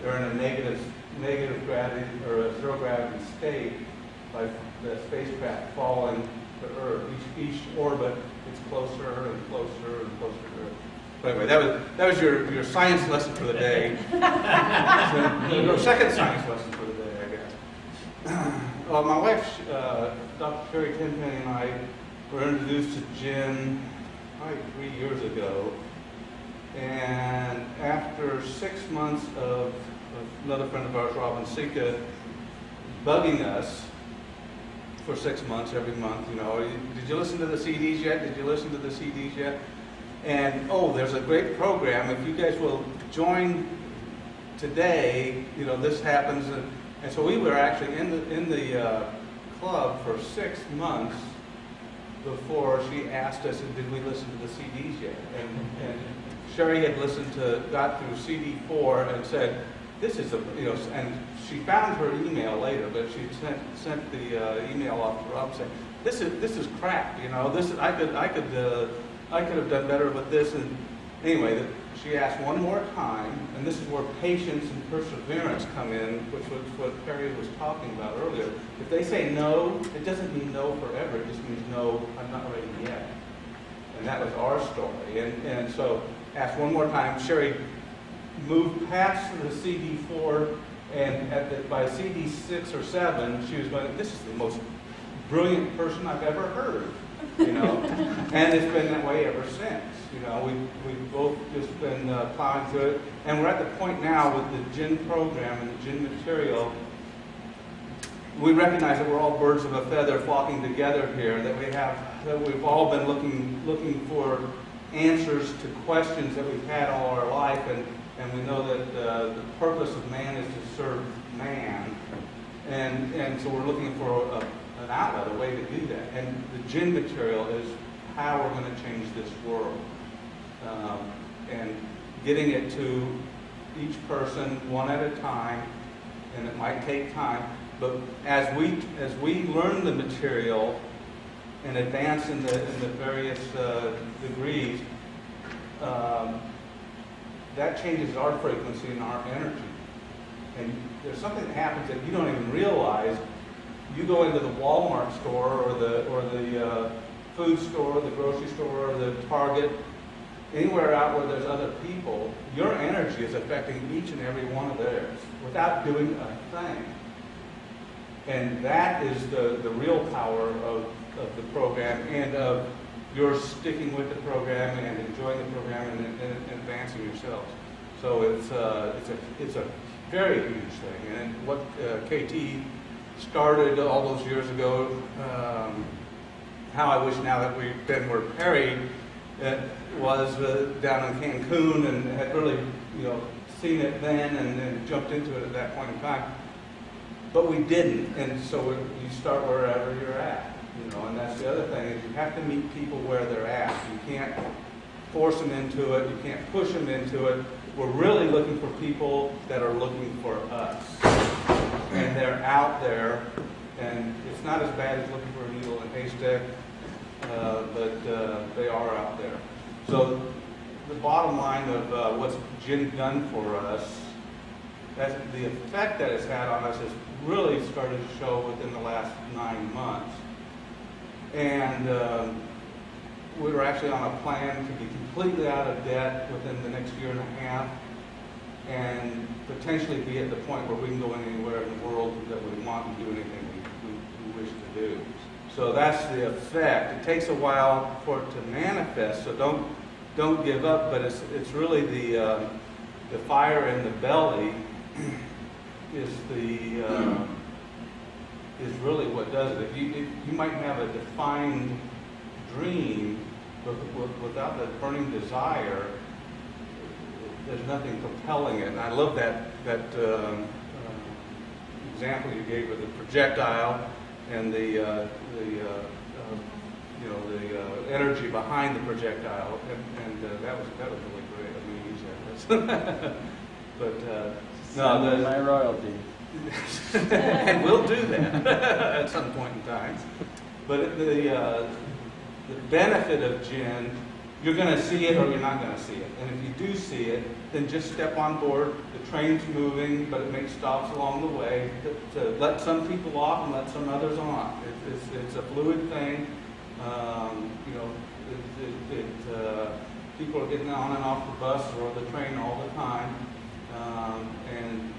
They're in a negative gravity or a zero gravity state by the spacecraft falling to Earth. Each orbit is closer and closer and closer to Earth. But anyway, that was your science lesson for the day. Your second science lesson for the day, I guess. Well, my wife, Dr. Sherry Tenpenny, and I were introduced to gin probably 3 years ago. And after 6 months of another friend of ours, Robin Sika, bugging us for 6 months, every month, did you listen to the CDs yet? Did you listen to the CDs yet? And, there's a great program. If you guys will join today, this happens. And so we were actually in the club for 6 months before she asked us, did we listen to the CDs yet? And Sherry had got through CD 4 and said, this is and she found her email later, but she sent the email off to Rob saying, this is crap, I could have done better with this. And anyway, she asked one more time, and this is where patience and perseverance come in, which was what Perry was talking about earlier. If they say no, it doesn't mean no forever. It just means no, I'm not ready yet. And that was our story. And so asked one more time. Sherry moved past the CD4, and by CD 6 or 7, she was going, this is the most brilliant person I've ever heard. And it's been that way ever since. We've both just been plowing through it, and we're at the point now with the gin program and the gin material. We recognize that we're all birds of a feather flocking together here. That we've all been looking for answers to questions that we've had all our life, and we know that the purpose of man is to serve man, and so we're looking for an outlet, a way to do that. And the gin material is how we're going to change this world. And getting it to each person one at a time, and it might take time, but as we learn the material and advance in the various degrees, that changes our frequency and our energy. And there's something that happens that you don't even realize. You go into the Walmart store or the food store, the grocery store, or the Target, anywhere out where there's other people, your energy is affecting each and every one of theirs without doing a thing. And that is the real power of the program, and of your sticking with the program and enjoying the program and advancing yourselves. So it's a very huge thing. And what KT started all those years ago, how I wish now that we're Perry was down in Cancun and had really, seen it then and then jumped into it at that point in time. But we didn't, and so you start wherever you're at, and that's the other thing is you have to meet people where they're at. You can't force them into it, you can't push them into it. We're really looking for people that are looking for us, and they're out there, and it's not as bad as looking for a needle in a haystack, but they are out there. So the bottom line of what's Gin done for us, the effect that it's had on us has really started to show within the last 9 months. And we were actually on a plan to be completely out of debt within the next year and a half, and potentially be at the point where we can go anywhere in the world that we want and do anything we wish to do. So that's the effect. It takes a while for it to manifest, so don't give up, but it's really the fire in the belly is really what does it. If you might have a defined dream, but without the burning desire, there's nothing compelling it. And I love that example you gave with the projectile and the energy behind the projectile, and that was really great. I mean, use that. But no, my royalty. and we'll do that at some point in time. But the benefit of Gin, you're going to see it or you're not going to see it. And if you do see it, then just step on board. The train's moving, but it makes stops along the way to let some people off and let some others on. It's a fluid thing. People are getting on and off the bus or the train all the time. And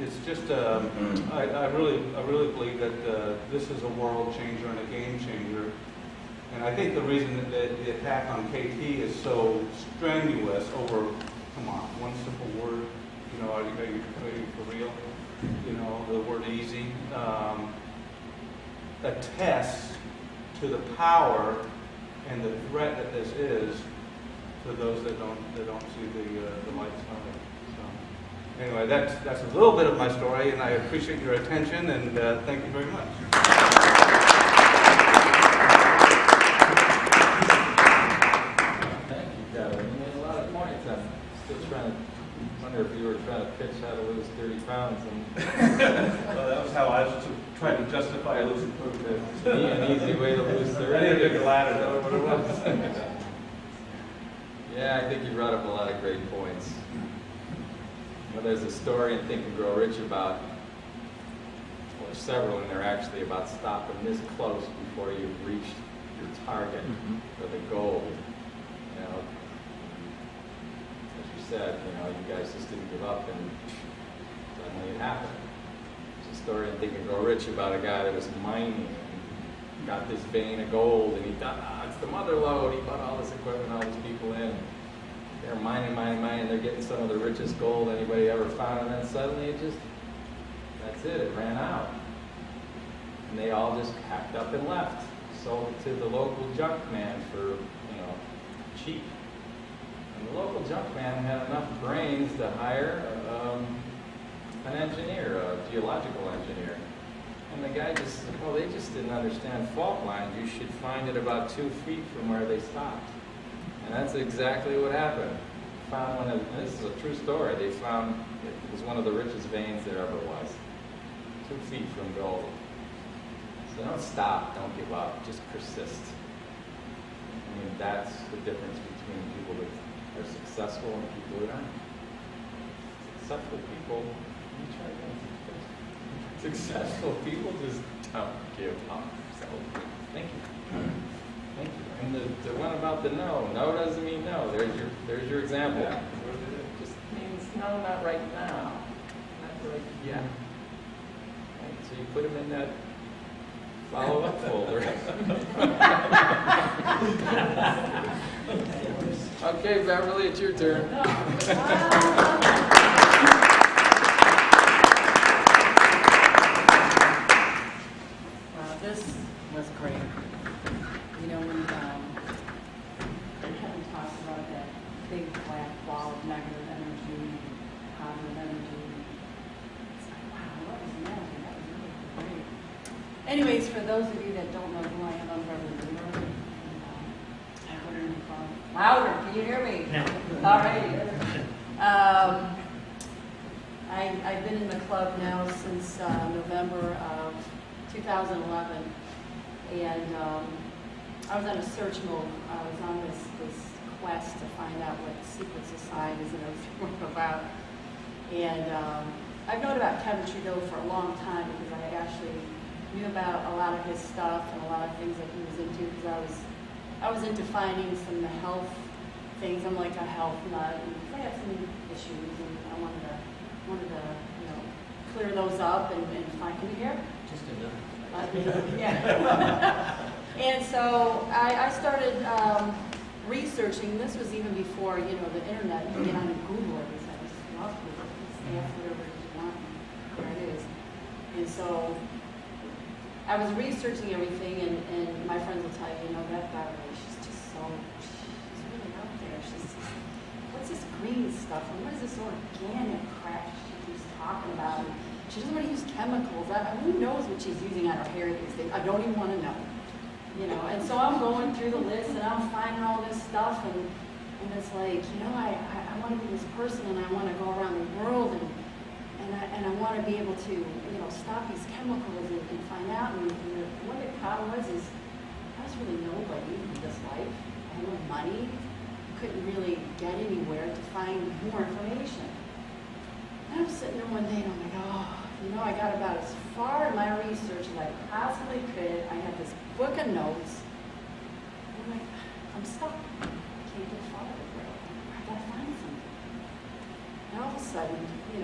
it's just, I really believe that this is a world changer and a game changer. And I think the reason that the attack on KT is so strenuous over, come on, one simple word, are you for real? The word easy, attests to the power and the threat that this is to those that don't see the lights on it. So, anyway, that's a little bit of my story, and I appreciate your attention, and thank you very much. Thank you, Kevin. You made a lot of points. I'm still trying to wonder if you were trying to pitch how to lose 30 pounds. Well, that was how I was trying to justify losing food. An easy way to lose 30. I didn't pick a ladder, that was what it was. Yeah, I think you brought up a lot of great points. There's a story in Think and Grow Rich about, well, there's several in there actually, about stopping this close before you've reached your target or the goal. As you said, you guys just didn't give up, and suddenly it happened. There's a story in Think and Grow Rich about a guy that was mining and got this vein of gold, and he thought, it's the mother lode. He bought all this equipment, all these people in. They're mining, they're getting some of the richest gold anybody ever found, and then suddenly that's it, it ran out. And they all just packed up and left, sold it to the local junk man for, cheap. And the local junk man had enough brains to hire an engineer, a geological engineer. And the guy they just didn't understand fault lines. You should find it about 2 feet from where they stopped. And that's exactly what happened. This is a true story. They found it was one of the richest veins there ever was. 2 feet from gold. So don't stop, don't give up, just persist. I mean, that's the difference between people that are successful and people that aren't. Successful people, successful people just don't give up. So, thank you. Thank you. And the one about the no doesn't mean no. There's your example. Yeah. It just means no, not right now. Not right yet. Right? So you put them in that follow-up folder. Okay, Beverly, it's your turn. This was great. When big black ball of negative energy, positive energy. It's like, wow, what was magic? That was really great. Anyways, for those of you that don't know who I am, I'm Beverly Weaver. What are you calling? Louder, can you hear me? No. All righty. I've been in the club now since November of 2011, and I was on a search mode. I was on this quest to find out what secret societies and everything were about. And I've known about Kevin Trudeau for a long time because I actually knew about a lot of his stuff and a lot of things that he was into because I was into finding some health things. I'm like a health nut, and I have some issues, and I wanted to clear those up and find. Can you hear? Just enough. Yeah. And so I started researching. This was even before the internet. You can get on Google everything. I just love Google. Just ask whatever you want, there it is. And so I was researching everything, and my friends will tell you, that Beverly, she's really out there. She's what's this green stuff? And what is this organic crap she keeps talking about? And she doesn't want to use chemicals. Who knows what she's using on her hair these days? I don't even want to know. And so I'm going through the list, and I'm finding all this stuff, and it's like, I want to be this person, and I want to go around the world, and I want to be able to, stop these chemicals and find out. And what the problem was is I was really nobody in this life. I had no money, couldn't really get anywhere to find more information. And I'm sitting there one day, and I'm like, I got about as far in my research as I possibly could. I had this book of notes. And I'm like, I'm stuck. I can't get farther. I gotta find something. And all of a sudden, the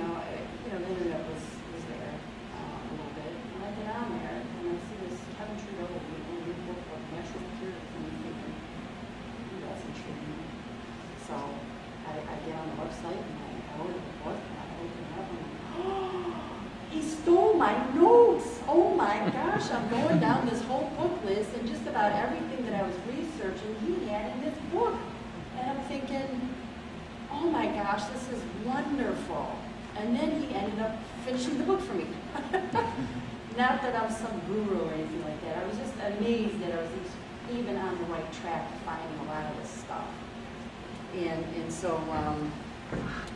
internet was there a little bit. And I get on there, and I see this Kevin Trudeau new book of natural cures, and I'm thinking, that's intriguing. So I get on the website, and I order the book, and I open it up, and I'm like, he stole my notes. Oh my gosh, I'm going down this whole book list, and just about everything that I was researching, he had in this book. And I'm thinking, oh my gosh, this is wonderful. And then he ended up finishing the book for me. Not that I'm some guru or anything like that. I was just amazed that I was even on the right track to finding a lot of this stuff. And so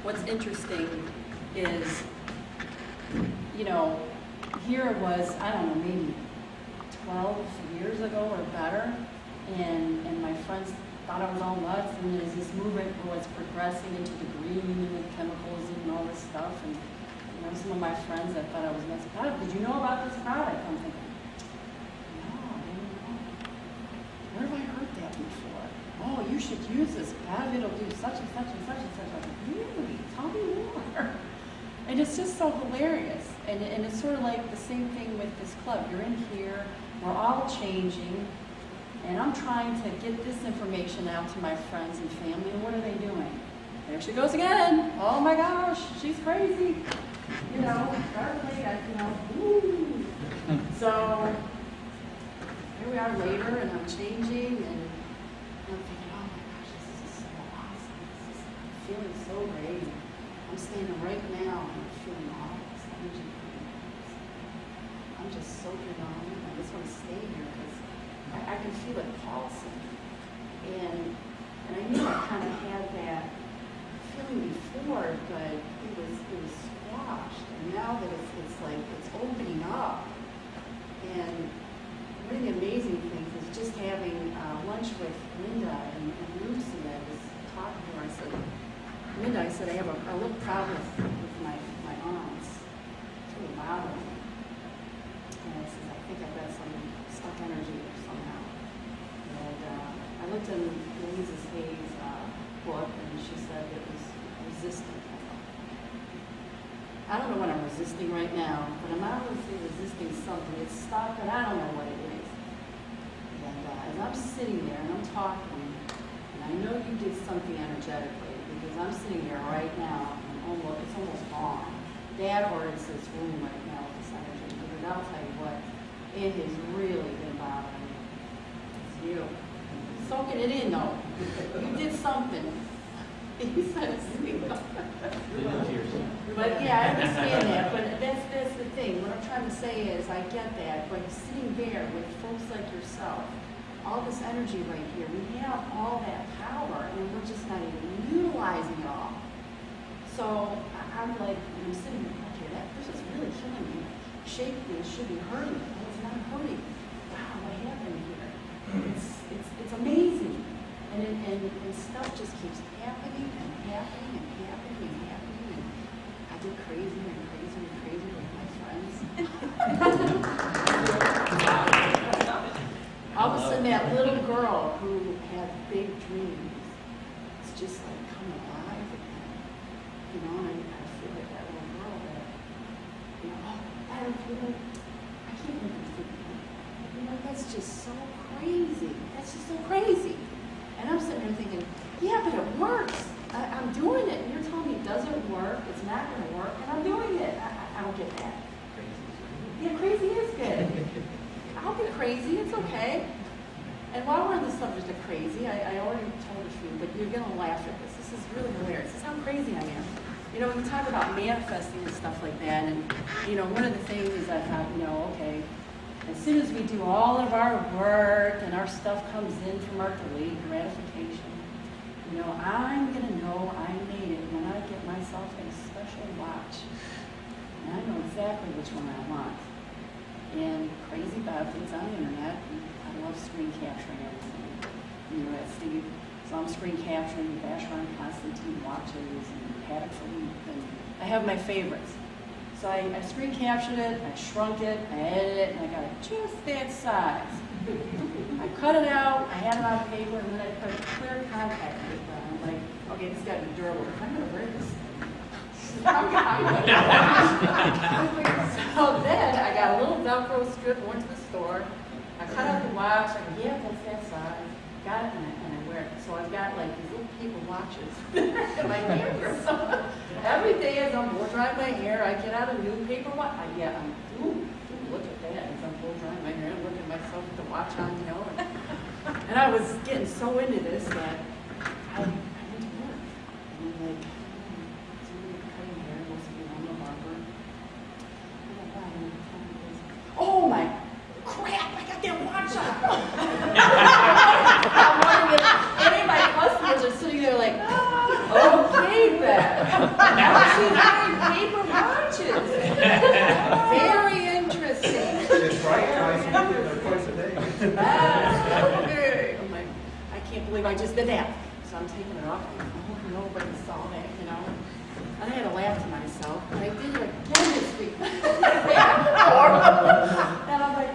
what's interesting is, here it was, I don't know, maybe 12 years ago or better, and my friends thought I was all nuts, and there's this movement where it's progressing into the green and the chemicals and all this stuff, and some of my friends that thought I was nuts, did you know about this product? I'm thinking, no, I didn't know. Where have I heard that before? Oh, you should use this, it'll do such and such and such and such. I'm like, really? Tell me more. And it's just so hilarious. And it's sort of like the same thing with this club. You're in here, we're all changing, and I'm trying to get this information out to my friends and family, and what are they doing? There she goes again. Oh my gosh, she's crazy. Woo. So here we are later, and I'm changing, and I'm thinking, oh my gosh, this is so awesome. I'm feeling so great. I'm standing right now, and I'm feeling all this energy. I'm just soaking on. I just want to stay here because I can feel it pulsing. And I knew I kind of had that feeling before, but it was squashed. And now that it's like it's opening up. And one of the amazing things is just having lunch with Linda and Lucy. I was talking to her. I said, Linda, I said, I have a little problem with my arms. It's really bothering me. And I said, I think I've got some stuck energy somehow. And I looked in Louise Hayes' book, and she said it was resistant. I don't know what I'm resisting right now, but I'm obviously resisting something. It's stuck, and I don't know what it is. And as I'm sitting there and I'm talking, and I know you did something energetically, because I'm sitting here right now, and it's almost gone. Dad orders this room right now with this energy, because I'll tell you what, it has really been bothering me. It's you. Soaking it in, though. You did something. He said, Didn't you yourself? but yeah, I understand that, but that's the thing, what I'm trying to say is, I get that, but sitting there with folks like yourself, all this energy right here, we have all that power, and we're just not even utilizing it all. So, I'm like, I'm sitting there, okay, this is really killing me, shaking me, it should be hurting, but it's not hurting. Wow, what happened here? It's amazing, and stuff just keeps happening and happening and happening and happening, and I get crazier and crazier and crazier with my friends. All of a sudden, that little girl who had big dreams, it's just like coming alive again. You know, and I feel like that little girl that, you know, oh, I don't feel like, I can't even think of it. You know, that's just so crazy. That's just so crazy. And I'm sitting there thinking, yeah, but it works. I'm doing it. And you're telling me it doesn't work, it's not going to work, and I'm doing it. I don't get that. Yeah, crazy is good. I'll be crazy, it's okay. And while we're on the subject of crazy, I already told a few, but you're going to laugh at this. This is really hilarious. This is how crazy I am. You know, when we talk about manifesting and stuff like that, and, you know, one of the things is I thought, you know, okay, as soon as we do all of our work and our stuff comes in from our delayed gratification, you know, I'm going to know I made it when I get myself a special watch. And I know exactly which one I want. And crazy about things on the internet, I love screen capturing everything. You know, at Steve, so I'm screen capturing Vacheron Constantine watches and Patek Philippe, and I have my favorites. So I screen captured it, I shrunk it, I edited it, and I got it just that size. I cut it out, I had it on paper, and then I put clear contact paper on. I'm like, okay, this got to be durable. I'm going to wear this. So then I got a little Velcro strip, went to the store, I cut out the watch, I go, yeah, that's that size. Got it, and I wear it. So I've got like these little paper watches in my camper. So every day as I'm blow drying my hair, I get out a new paper watch. Look at that. As I'm blow drying my hair, I'm looking at myself with the watch on, you know. And I was getting so into this that I went to work. And I'm like, somebody cutting hair, must be on the barber. Oh my crap, I got that watch on. I'm wondering if any of my customers are sitting there like, okay then. Now she's wearing paper watches. Very interesting. It's right, guys, twice a day. Okay. I'm like, I can't believe I just did that. So I'm taking it off. Oh, nobody saw that, you know. And I had to laugh to myself. And I did it again this week. And I'm like,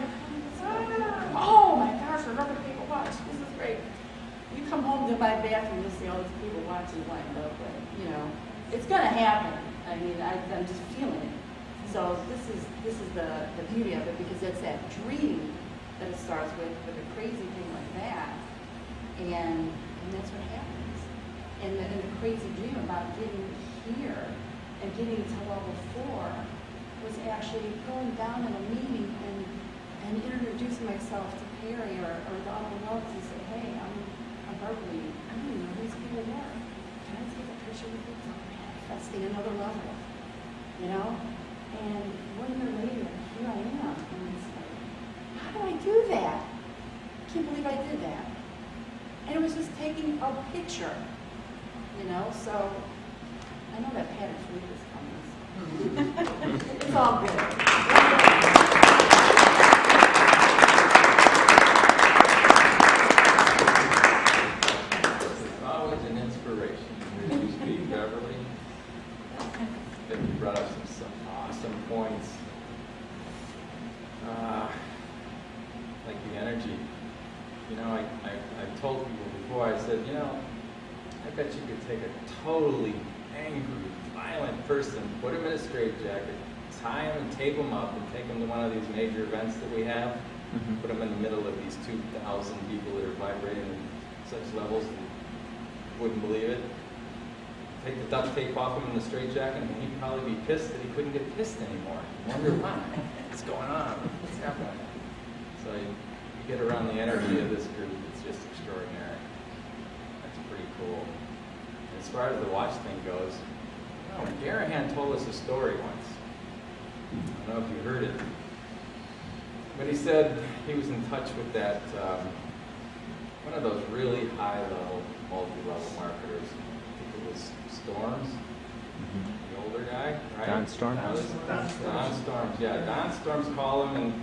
oh my gosh, another paper watch. This is great. You come home to my bathroom, you'll see all these people watching lined up. But, you know, it's going to happen. I mean, I'm just feeling it. So this is the beauty of it, because it's that dream that it starts with a crazy thing like that. And that's what happens. And the crazy dream about getting here and getting to level 4 was actually going down in a meeting and introducing myself to Perry or the other notes and say, hey, I'm Beverly. I don't even know who these people were. Can I take a picture with you? I'm manifesting another level, you know? And 1 year later, here I am. And it's like, how do I do that? I can't believe I did that. And it was just taking a picture, you know? So I know that Patek Philippe is coming. It's all good. It's always an inspiration to hear you speak, Beverly. That you brought up some awesome points. Like the energy. You know, I told people before, I said, you know, I bet you could take a totally angry, violent person, put him in a straitjacket, tie him and tape him up and take him to one of these major events that we have, put him in the middle of these 2,000 people that are vibrating at such levels that you wouldn't believe it. Take the duct tape off him in the straitjacket, and he'd probably be pissed that he couldn't get pissed anymore. Wonder why. What's going on? What's happening? So you get around the energy of this group, it's just extraordinary. That's pretty cool. As far as the watch thing goes, Garahan told us a story once. I don't know if you heard it. But he said he was in touch with that, one of those really high-level, multi-level marketers. I think it was Storms, the older guy, right? Don Storms? Don Storms, yeah. Don Storms called him,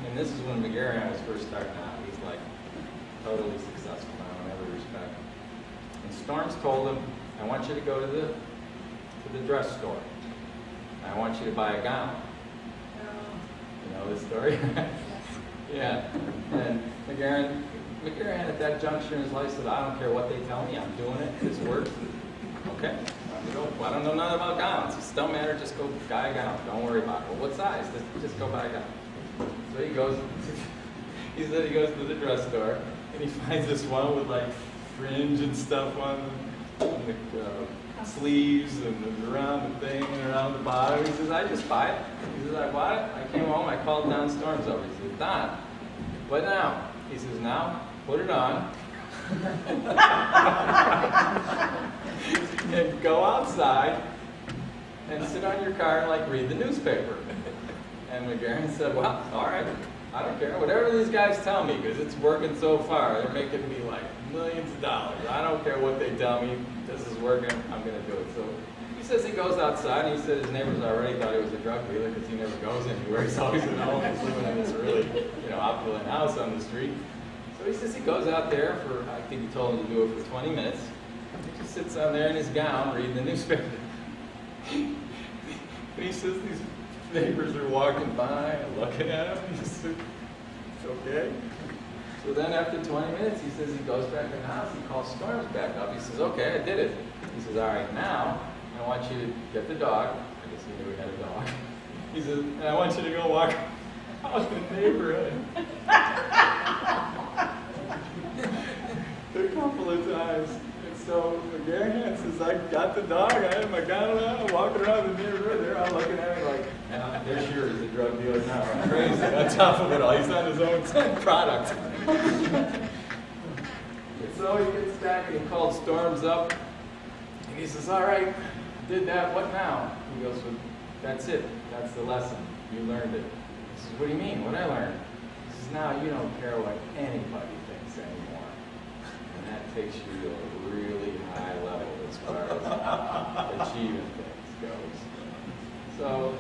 and this is when McGarrahan was first starting out. He's like totally successful now in every respect. And Storms told him, I want you to go to the dress store. I want you to buy a gown. You know the story? Yeah. And McGarrahan at that juncture in his life said, I don't care what they tell me, I'm doing it, this works. Okay. I don't know nothing about gowns. It don't matter, just go buy a gown. Don't worry about it. Well, what size? Just go buy a gown. So he goes, he said he goes to the dress store, and he finds this one with like fringe and stuff on the sleeves and around the thing and around the bottom. He says, I just buy it. He says, I bought it. I came home, I called Don Storms over. He says, Don, what now? He says, now, put it on. And go outside and sit on your car and like read the newspaper. And McGarrahan said, well, all right, I don't care. Whatever these guys tell me, because it's working so far. They're making me like millions of dollars. I don't care what they tell me. This is working. I'm going to do it. So he says he goes outside, and he said his neighbors already thought he was a drug dealer because he never goes anywhere. He's always at home. He's living in this really, opulent house on the street. So he says he goes out there for, I think he told him to do it for 20 minutes. He just sits on there in his gown reading the newspaper. And he says these neighbors are walking by and looking at him. He says, okay. So then after 20 minutes, he says he goes back in the house. He calls Storms back up. He says, okay, I did it. He says, all right, now I want you to get the dog. I guess he knew he had a dog. He says, and I want you to go walk out in the neighborhood. A couple of times. And so McGarrahan says, I got the dog, I had my gown on, I'm walking around the neighborhood, they're all looking at me like, they're sure he's a drug dealer now. I'm crazy. On top of it all, he's on his own product. And so he gets back and he called Storms up, and he says, all right, did that, what now? He goes, well, that's it, that's the lesson, you learned it. He says, what do you mean, what I learned? He says, now you don't care what anybody thinks anymore. And that takes you to a really high level as far as achieving things goes. So,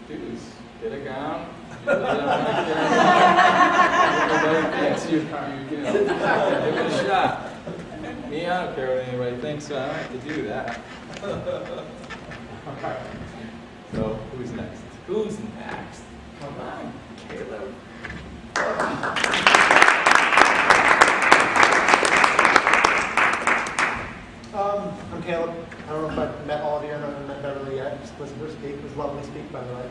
dudes, get a gown. Everybody thinks you give it a shot. Me, I don't care what anybody thinks, so I don't have to do that. All right. So, who's next? Who's next? Come on, Caleb. I'm Caleb. I don't know if I've met all of you. I haven't met Beverly yet. Just listened to her speak. It was lovely to speak, by the way.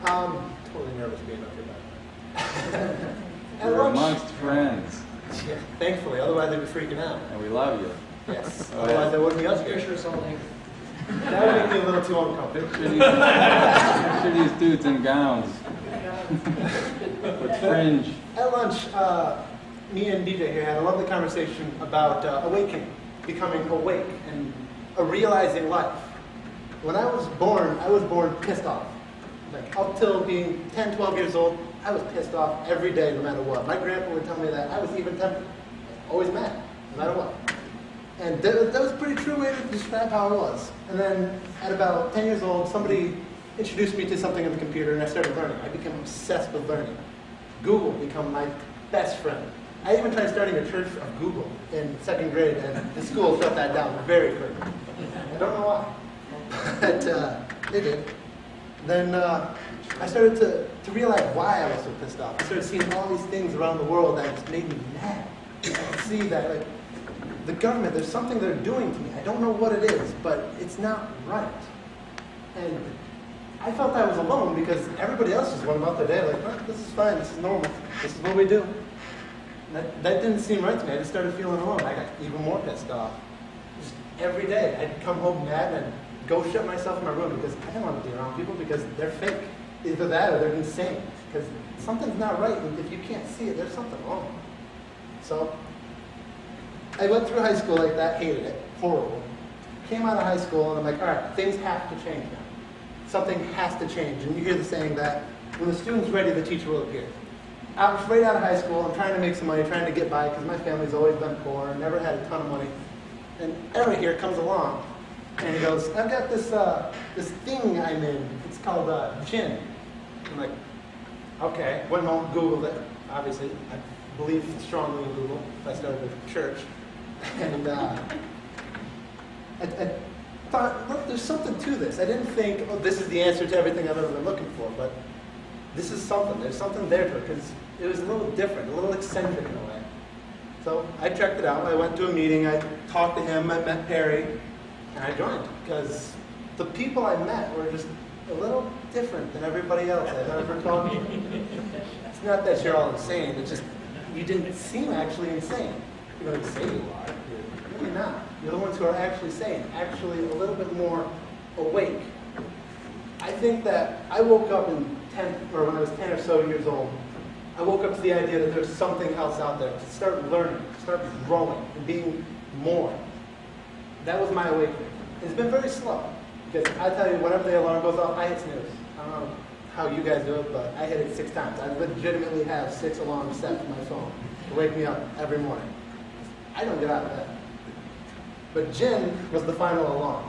Totally nervous being up here, by the way. We're amongst friends, Yeah, thankfully. Otherwise, they'd be freaking out. and we love you. Yes. Oh, Otherwise, yeah. they wouldn't be us here. Picture something. That would make me a little too uncomfortable. Picture these dudes in gowns with fringe. At lunch, me and DJ here had a lovely conversation about awakening, becoming awake, and realizing life. When I was born pissed off. Like, up till being 10, 12 years old, I was pissed off every day, no matter what. My grandpa would tell me that I was even-tempered. Always mad, no matter what. And that was a pretty true way to describe how I was. And then, at about 10 years old, somebody introduced me to something on the computer, and I started learning. I became obsessed with learning. Google became my best friend. I even tried starting a church of Google in 2nd grade, and the school shut that down very quickly. I don't know why, but they did. Then I started to realize why I was so pissed off. I started seeing all these things around the world that just made me mad. I could see that, like, the government, there's something they're doing to me. I don't know what it is, but it's not right. And I felt I was alone because everybody else just went about their day like, oh, this is fine, this is normal, this is what we do. And that didn't seem right to me. I just started feeling alone. I got even more pissed off. Just every day, I'd come home mad and go shut myself in my room because I didn't want to be around people because they're fake. Either that or they're insane. Because something's not right, and if you can't see it, there's something wrong. So I went through high school like that, hated it, horrible. Came out of high school and I'm like, all right, things have to change now. Something has to change. And you hear the saying that when the student's ready, the teacher will appear. I was right out of high school. I'm trying to make some money, trying to get by because my family's always been poor, never had a ton of money. And Eric here comes along and he goes, I've got this thing I'm in. It's called gin. I'm like, okay. Went home, Googled it. Obviously, I believe strongly in Google. I started a church. And I thought, look, there's something to this. I didn't think, oh, this is the answer to everything I've ever been looking for, but this is something. There's something there to it because it was a little different, a little eccentric in a way. So I checked it out. I went to a meeting. I talked to him. I met Perry, and I joined because the people I met were just a little different than everybody else I've ever talked to. It's not that you're all insane. It's just you didn't seem actually insane. You don't say you are. You're really not. You're the ones who are actually sane, actually a little bit more awake. I think that I woke up when I was 10 or so years old. I woke up to the idea that there's something else out there, to start learning, to start growing, and being more. That was my awakening. It's been very slow, because I tell you, whenever the alarm goes off, I hit snooze. I don't know how you guys do it, but I hit it 6 times. I legitimately have 6 alarms set to my phone to wake me up every morning. I don't get out of bed. But gin was the final alarm.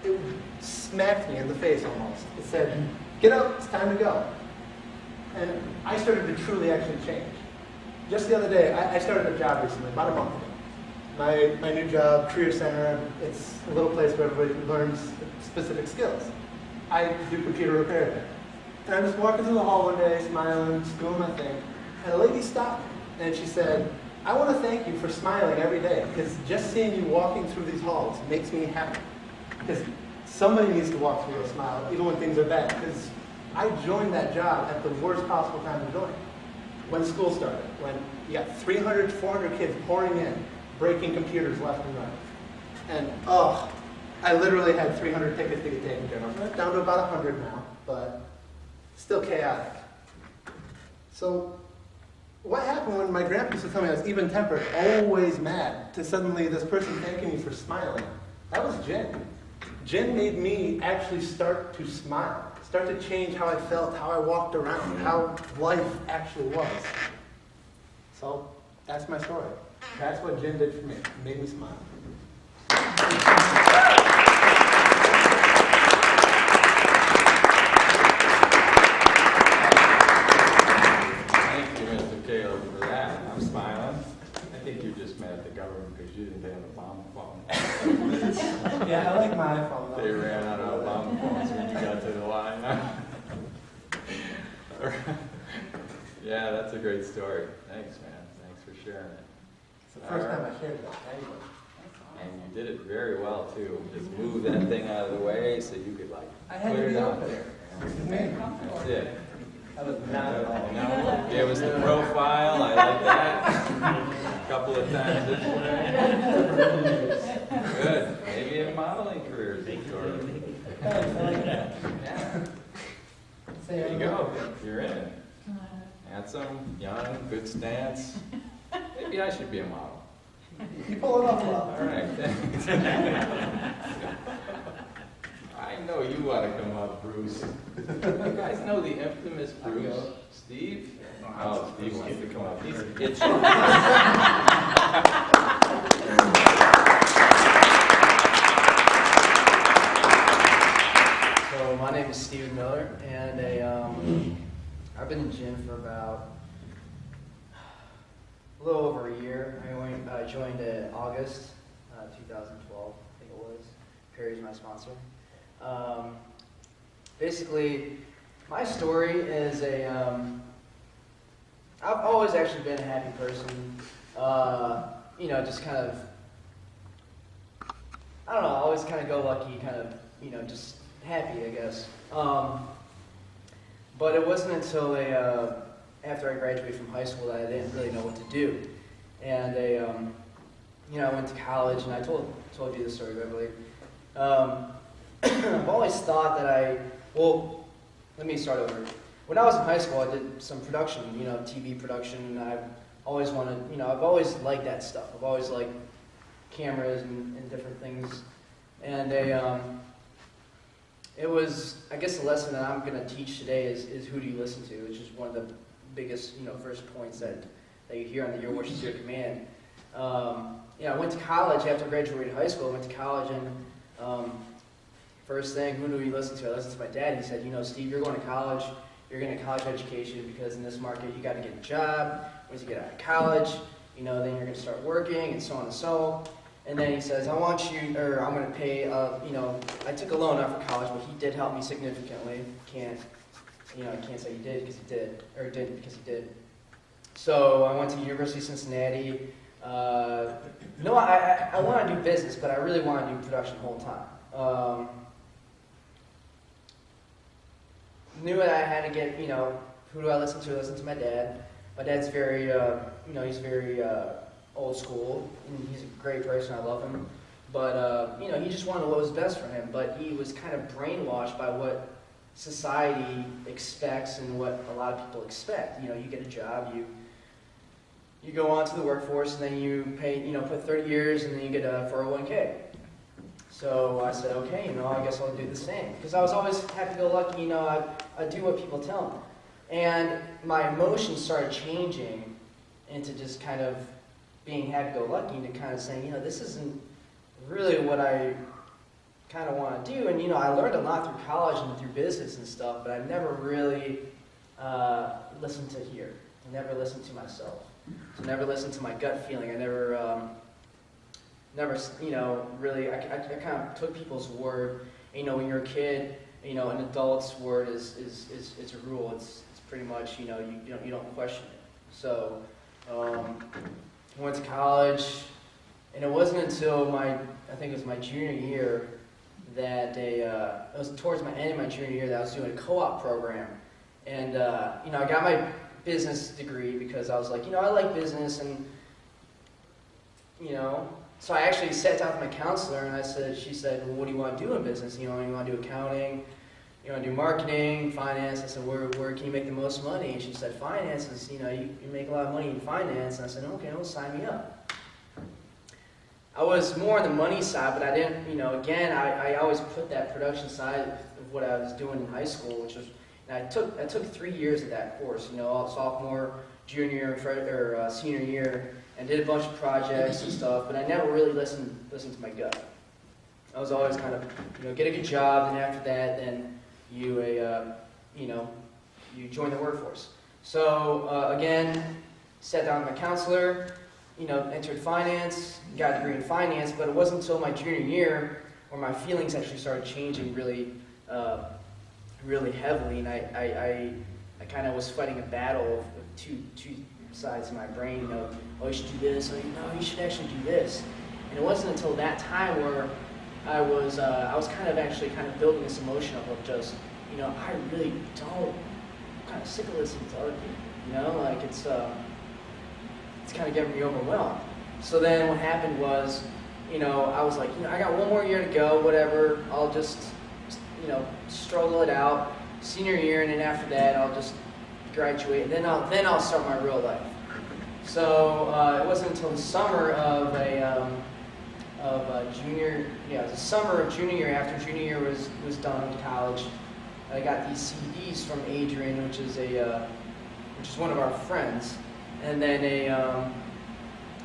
It smacked me in the face almost. It said, get up, it's time to go. And I started to truly actually change. Just the other day, I started a job recently, about a month ago. My new job, Career Center, it's a little place where everybody learns specific skills. I do computer repair there. And I'm just walking through the hall one day, smiling, just doing my thing. And a lady stopped me, and she said, I want to thank you for smiling every day, because just seeing you walking through these halls makes me happy. Because somebody needs to walk through a smile, even when things are bad. Because I joined that job at the worst possible time to join. When school started, when you got 300, 400 kids pouring in, breaking computers left and right. And I literally had 300 tickets to get taken care of. I'm down to about 100 now, but still chaotic. So what happened when my grandpa used to tell me I was even-tempered, always mad, to suddenly this person thanking me for smiling? That was gin. Gin made me actually start to smile, start to change how I felt, how I walked around, how life actually was. So that's my story. That's what gin did for me. It made me smile. Thank you, Mr. Caleb, for that. I'm smiling. I think you're just mad at the government because you didn't have a bomb phone. Yeah, I like my iPhone though. They ran out of bomb phones when you got to the line. Yeah, that's a great story. Thanks, man. Thanks for sharing it. It's the first time I shared that. Anyway. And you did it very well, too. Just move that thing out of the way so you could, I had put to it be out open. there. Me. That's it. I was not at all. No, gave us the profile. I like that. A couple of times this way. Good. Maybe a modeling career, Victoria. Yeah. There you go. You're in. Handsome, young, good stance. Maybe I should be a model. You pull it off well. All right, thanks. I know you want to come up, Bruce. You guys know the infamous Bruce? Steve? Oh, Steve wants to come up. He's itching. So my name is Steven Miller, and I've been in gym for about a little over a year. I joined in August 2012, I think it was. Perry's my sponsor. Basically, my story is I've always actually been a happy person. Just kind of, I don't know, always kind of go lucky, kind of, just happy, I guess. But it wasn't until after I graduated from high school that I didn't really know what to do. And I went to college, and I told you this story, I believe. I've always thought that let me start over. When I was in high school, I did some production, TV production, and I've always wanted, I've always liked that stuff. I've always liked cameras and different things. And it was, I guess the lesson that I'm going to teach today is who do you listen to, which is one of the biggest, first points that you hear on the Your Wish is Your Command. I went to college after I graduated high school. I went to college, and first thing, who do you listen to? I listened to my dad. He said, Steve, you're going to college. You're getting a college education because in this market you got to get a job. Once you get out of college, then you're going to start working and so on and so. And then he says, I'm going to pay, I took a loan out for college, but he did help me significantly. I can't say he did because he did, or didn't because he did. So I went to University of Cincinnati. No, I want to do business, but I really want to do production the whole time. Knew that I had to get, who do I listen to? I listen to my dad. My dad's very, he's very old school, and he's a great person. I love him. But, he just wanted what was best for him. But he was kind of brainwashed by what society expects and what a lot of people expect. You get a job, you go on to the workforce, and then you pay, put 30 years, and then you get a 401k. So I said, okay, I guess I'll do the same. Because I was always happy-go-lucky, I do what people tell me. And my emotions started changing into just kind of being happy-go-lucky to kind of saying, this isn't really what I kind of want to do. And, I learned a lot through college and through business and stuff, but I never really listened to hear. I never listened to myself. So never listened to my gut feeling. I never, really, I kind of took people's word. When you're a kid, an adult's word is a rule. It's pretty much, you don't question it. So, I went to college, and it wasn't until I think it was my junior year that it was towards my end of my junior year that I was doing a co-op program. And, I got my business degree because I was like, I like business, and, so I actually sat down with my counselor, and she said, well, what do you want to do in business? You want to do accounting? You want to do marketing, finance? I said, where can you make the most money? And she said, finances, you make a lot of money in finance. And I said, okay, well, sign me up. I was more on the money side, but I didn't, again, I always put that production side of what I was doing in high school, which was, and I took 3 years of that course, sophomore, junior, or senior year, and did a bunch of projects and stuff, but I never really listened to my gut. I was always kind of, get a good job, and after that, then you join the workforce. So again, sat down with my counselor, entered finance, got a degree in finance, but it wasn't until my junior year where my feelings actually started changing really, really heavily, and I kind of was fighting a battle of two sides of my brain. Oh, you should do this. Oh, no, you should actually do this. And it wasn't until that time where I was kind of building this emotion up of just, I really don't. I'm kind of sick of listening to other people. Like it's kind of getting me overwhelmed. So then what happened was, I was like, I got one more year to go, whatever. I'll just, struggle it out. Senior year, and then after that, I'll just graduate, and then I'll start my real life. So it wasn't until the summer of the summer of junior year, after junior year was done in college, I got these CDs from Adrian, which is one of our friends, and then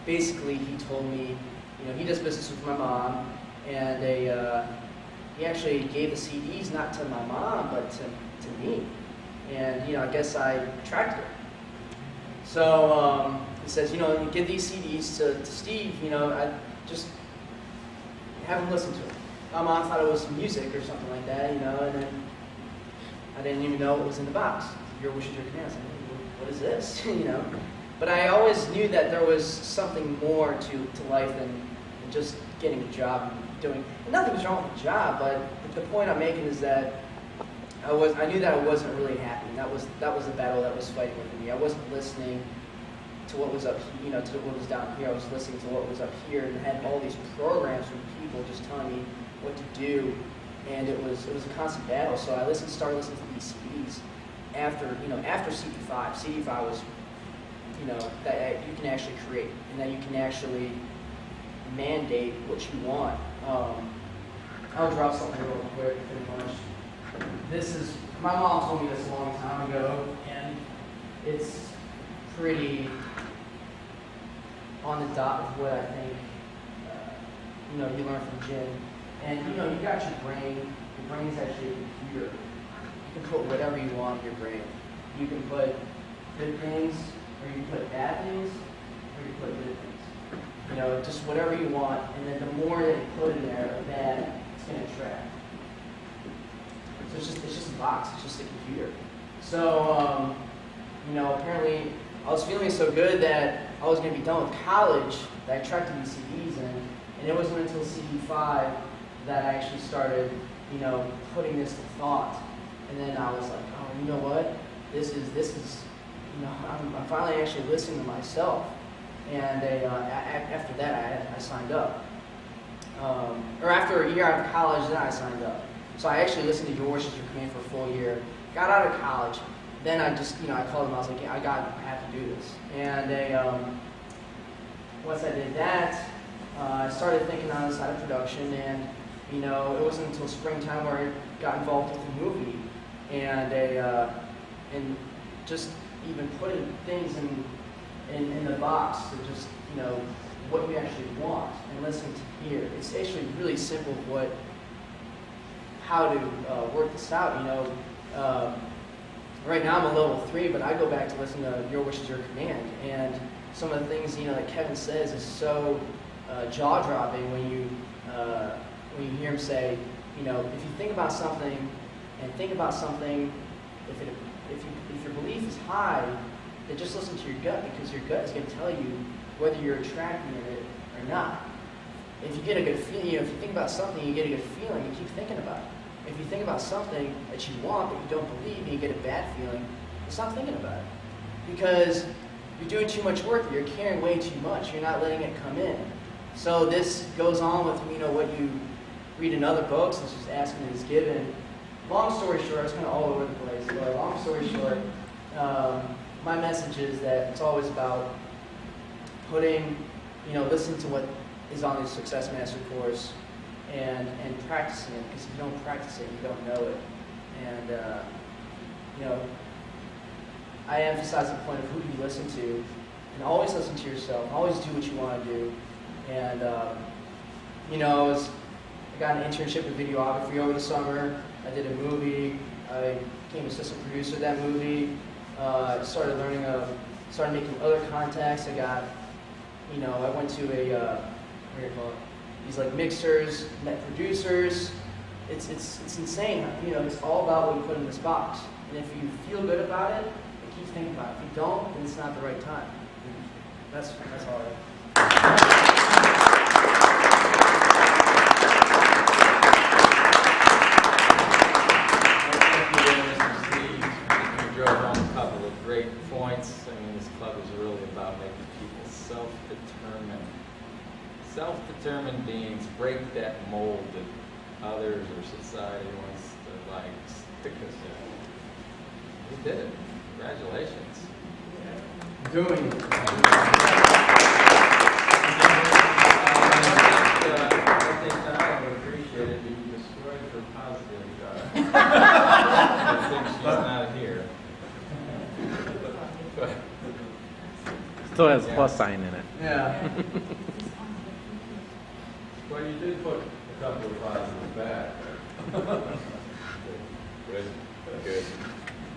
basically he told me, he does business with my mom, and he actually gave the CDs not to my mom but to me, and I guess I attracted her. So he says, you give these CDs to Steve, I just have him listen to it. My mom thought it was music or something like that, and then I didn't even know what was in the box. Your Wish is Your Command. I said, what is this? But I always knew that there was something more to life than just getting a job and doing. And nothing was wrong with the job, but the point I'm making is that I knew that I wasn't really happy. And that was the battle that was fighting within me. I wasn't listening to what was up, to what was down here. I was listening to what was up here, and had all these programs from people just telling me what to do, and it was a constant battle. So I started listening to these CDs after CD5. CD5 was, that you can actually create, and that you can actually mandate what you want. I'll drop something real quick, pretty much. This is, my mom told me this a long time ago, and it's pretty on the dot of what I think, you learn from Jim. And, you got your brain. Your brain is actually a computer. You can put whatever you want in your brain. You can put good things, or you can put bad things, or you can put good things. Just whatever you want, and then the more that you put in there of that, it's going to attract. So it's just a box. It's just a computer. So, apparently I was feeling so good that I was going to be done with college that I tracked these CDs in, and it wasn't until CD5 that I actually started, putting this to thought. And then I was like, oh, you know what? This is, I'm finally actually listening to myself. And after that, I signed up. Or after a year out of college, then I signed up. So I actually listened to Your Wish Is Your Command for a full year. Got out of college. Then I just, I called them. I was like, yeah, I have to do this. And once I did that, I started thinking on the side of production. And it wasn't until springtime where I got involved with the movie, and just even putting things in the box to just what you actually want and listening to hear. It's actually really simple how to work this out. Right now I'm a level 3, but I go back to listen to Your Wish Is Your Command, and some of the things that Kevin says is so jaw-dropping when you hear him say, if you think about something, if your belief is high, then just listen to your gut, because your gut is going to tell you whether you're attracting it or not. If you get a good feeling, if you think about something, you get a good feeling, you keep thinking about it. If you think about something that you want but you don't believe, and you get a bad feeling, stop thinking about it. Because you're doing too much work, you're carrying way too much, you're not letting it come in. So this goes on with what you read in other books, it's just asking is given. Long story short, it's kind of all over the place, but long story short, my message is that it's always about putting, listening to what is on the Success Master course and practicing it, because if you don't practice it, you don't know it. And, I emphasize the point of who you listen to, and always listen to yourself, always do what you want to do. And, I got an internship in videography over the summer. I did a movie. I became assistant producer of that movie. Started making other contacts. I got, I went to these mixers, met producers. It's insane. It's all about what you put in this box. And if you feel good about it, keep thinking about it. If you don't, then it's not the right time. That's all right. Great points. This club is really about making people self-determined. Self-determined beings break that mold that others or society wants to stick us in. We did it. Congratulations. Doing it. I think I would appreciate it if you destroyed her positive. I think she's not here. Still has a plus sign in it. Yeah. Well, you did put a couple of positives back. Good.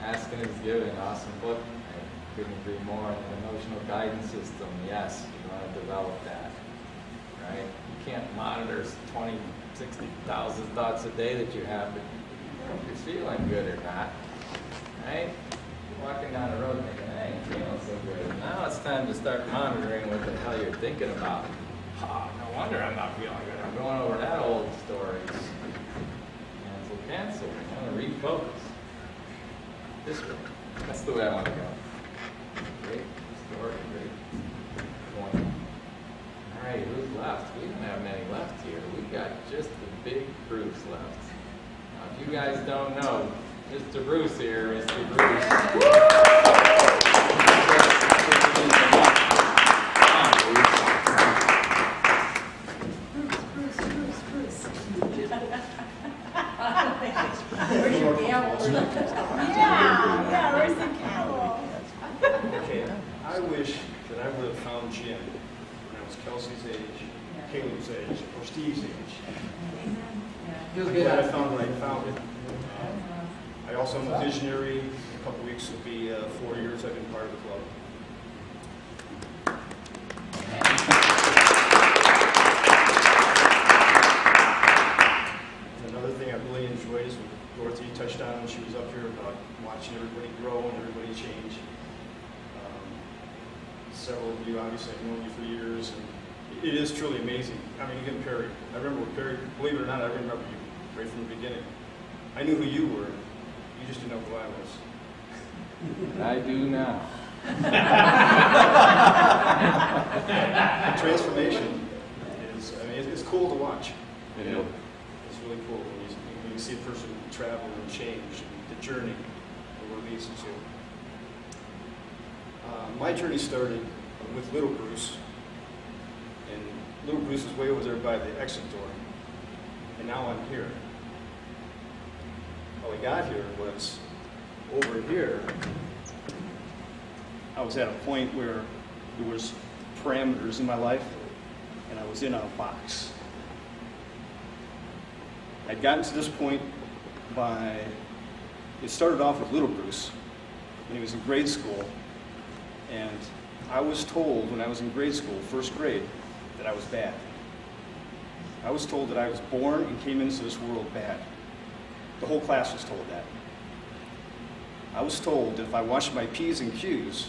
Asking is giving. Awesome book. I couldn't agree more. The emotional guidance system. Yes, you want to develop that. Right? You can't monitor 20, 60,000 thoughts a day that you have, but if you're feeling good or not. Right? You're walking down the road thinking, I ain't feeling so good. Now it's time to start monitoring what the hell you're thinking about. Oh, no wonder I'm not feeling good. I'm going over that old story. Cancel. I want to refocus. This way. That's the way I want to go. Great story, great point. All right, who's left? We don't have many left here. We got just the big Bruce left. Now, if you guys don't know, Mr. Bruce here, Mr. Bruce. Yeah, where's the cattle? Okay, I wish that I would have found Jim when I was Kelsey's age, Caleb's age, or Steve's age. You'll I'm get glad I it. found when I found it. I also am a visionary. In a couple weeks will be 4 years I've been part of the club. Another thing I really enjoyed is what Dorothy touched on when she was up here about watching everybody grow and everybody change. Several of you, obviously, I've known you for years, and it is truly amazing. I mean, again, Perry, I remember Perry, believe it or not, I remember you right from the beginning. I knew who you were, you just didn't know who I was. I do now. The transformation is, I mean, it's cool to watch. It You know, is. it's really cool when you see a person travel and change, and the journey of what it leads to. My journey started with Little Bruce, and Little Bruce is way over there by the exit door, and now I'm here. How I got here was over here. I was at a point where there was parameters in my life, and I was in a box. I'd gotten to this point by, it started off with Little Bruce when he was in grade school, and I was told when I was in grade school, first grade, that I was bad. I was told that I was born and came into this world bad. The whole class was told that. I was told that if I watched my P's and Q's,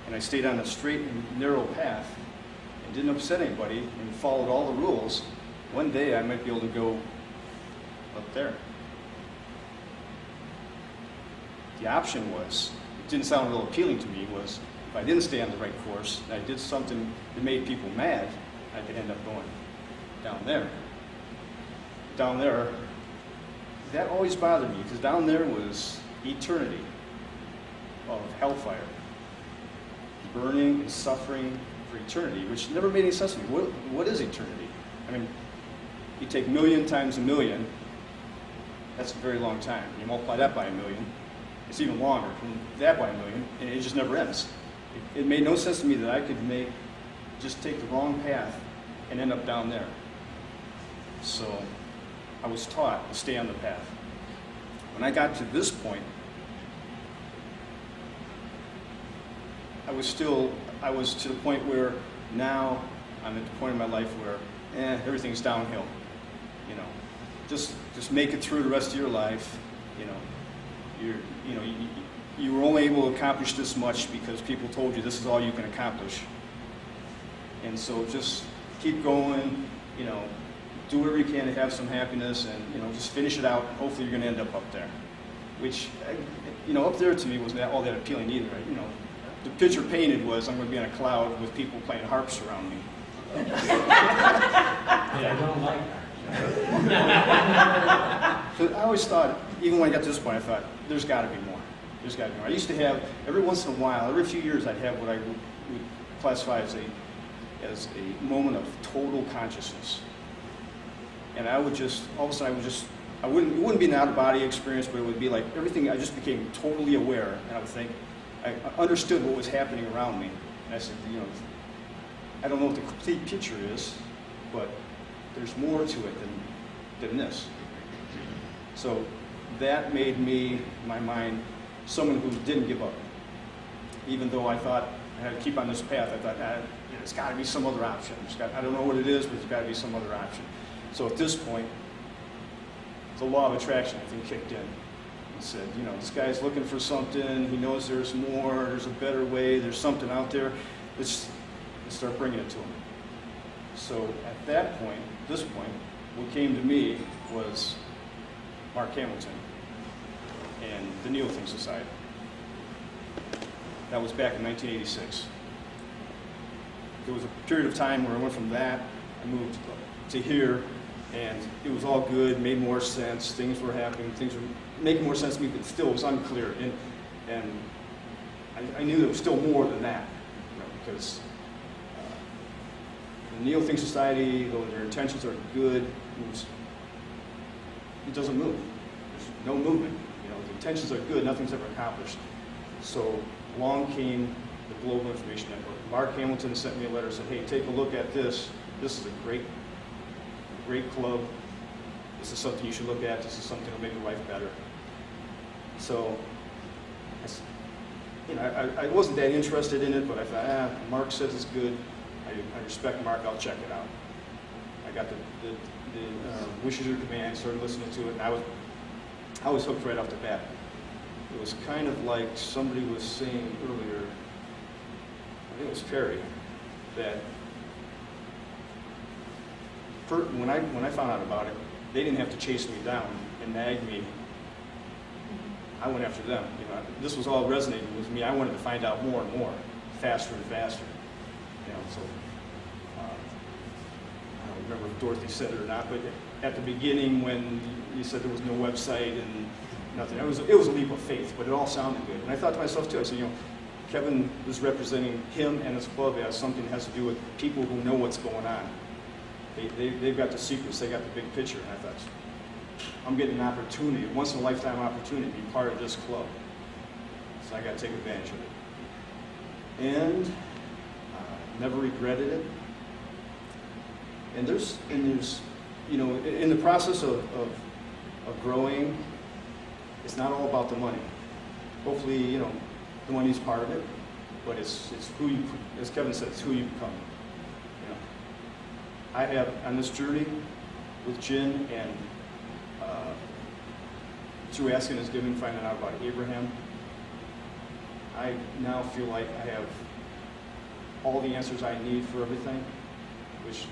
and I stayed on a straight and narrow path, and didn't upset anybody, and followed all the rules, one day I might be able to go up there. The option was, it didn't sound real appealing to me, was if I didn't stay on the right course, and I did something that made people mad, I could end up going down there. Down there, that always bothered me, because down there was eternity of hellfire. Burning and suffering for eternity, which never made any sense to me. What is eternity? I mean, you take million times a million, that's a very long time. You multiply that by a million, it's even longer. And that by a million, and it just never ends. It made no sense to me that I could just take the wrong path and end up down there. So I was taught to stay on the path. When I got to this point, I was to the point where now I'm at the point in my life where everything's downhill. You know, just make it through the rest of your life. You were only able to accomplish this much because people told you this is all you can accomplish. And so just keep going. You know, do whatever you can to have some happiness, and just finish it out. Hopefully, you're going to end up there. Which, up there to me wasn't all that appealing either. Right? The picture painted was I'm going to be on a cloud with people playing harps around me. I don't like that. So I always thought, even when I got to this point, I thought, there's got to be more. There's got to be more. I used to have, every once in a while, every few years, I'd have what I would classify as a moment of total consciousness. And I would just, all of a sudden, it wouldn't be an out-of-body experience, but it would be like everything, I just became totally aware, and I would think, I understood what was happening around me. And I said, I don't know what the complete picture is, but there's more to it than this. So that made me, in my mind, someone who didn't give up. Even though I thought I had to keep on this path, I thought, there's got to be some other option. I don't know what it is, but there's got to be some other option. So at this point, the law of attraction, I think, kicked in. He said, this guy's looking for something. He knows there's more. There's a better way. There's something out there. Let's start bringing it to him. So at that point, this point, what came to me was Mark Hamilton and the Neil Think Society. That was back in 1986. There was a period of time where I went from that, I moved to here, and it was all good, made more sense, things were happening, things were making more sense to me, but still it was unclear. And I knew there was still more than that, because the Neil Think Society, though their intentions are good, it doesn't move. There's no movement. You know, the intentions are good, nothing's ever accomplished. So along came the Global Information Network. Mark Hamilton sent me a letter, said, hey, take a look at this. This is a great club. This is something you should look at. This is something that will make your life better. So, you know, I wasn't that interested in it, but I thought, Mark says it's good. I respect Mark. I'll check it out. I got the wishes or command, started listening to it, and I was hooked right off the bat. It was kind of like somebody was saying earlier, I think it was Perry, that when I found out about it, they didn't have to chase me down and nag me. I went after them. You know, this was all resonating with me. I wanted to find out more and more, faster and faster. You know, so I don't remember if Dorothy said it or not, but at the beginning when you said there was no website and nothing, it was a leap of faith, but it all sounded good. And I thought to myself too, I said, you know, Kevin was representing him and his club as something that has to do with people who know what's going on. They've got the secrets, they got the big picture, and I thought, I'm getting an opportunity, a once-in-a-lifetime opportunity to be part of this club. So I got to take advantage of it. And never regretted it. And there's, you know, in the process of growing, it's not all about the money. Hopefully, you know, the money's part of it, but it's who you, as Kevin said, it's who you become. You know, I have on this journey with Jen and through Asking is Giving, finding out about Abraham, I now feel like I have all the answers I need for everything, which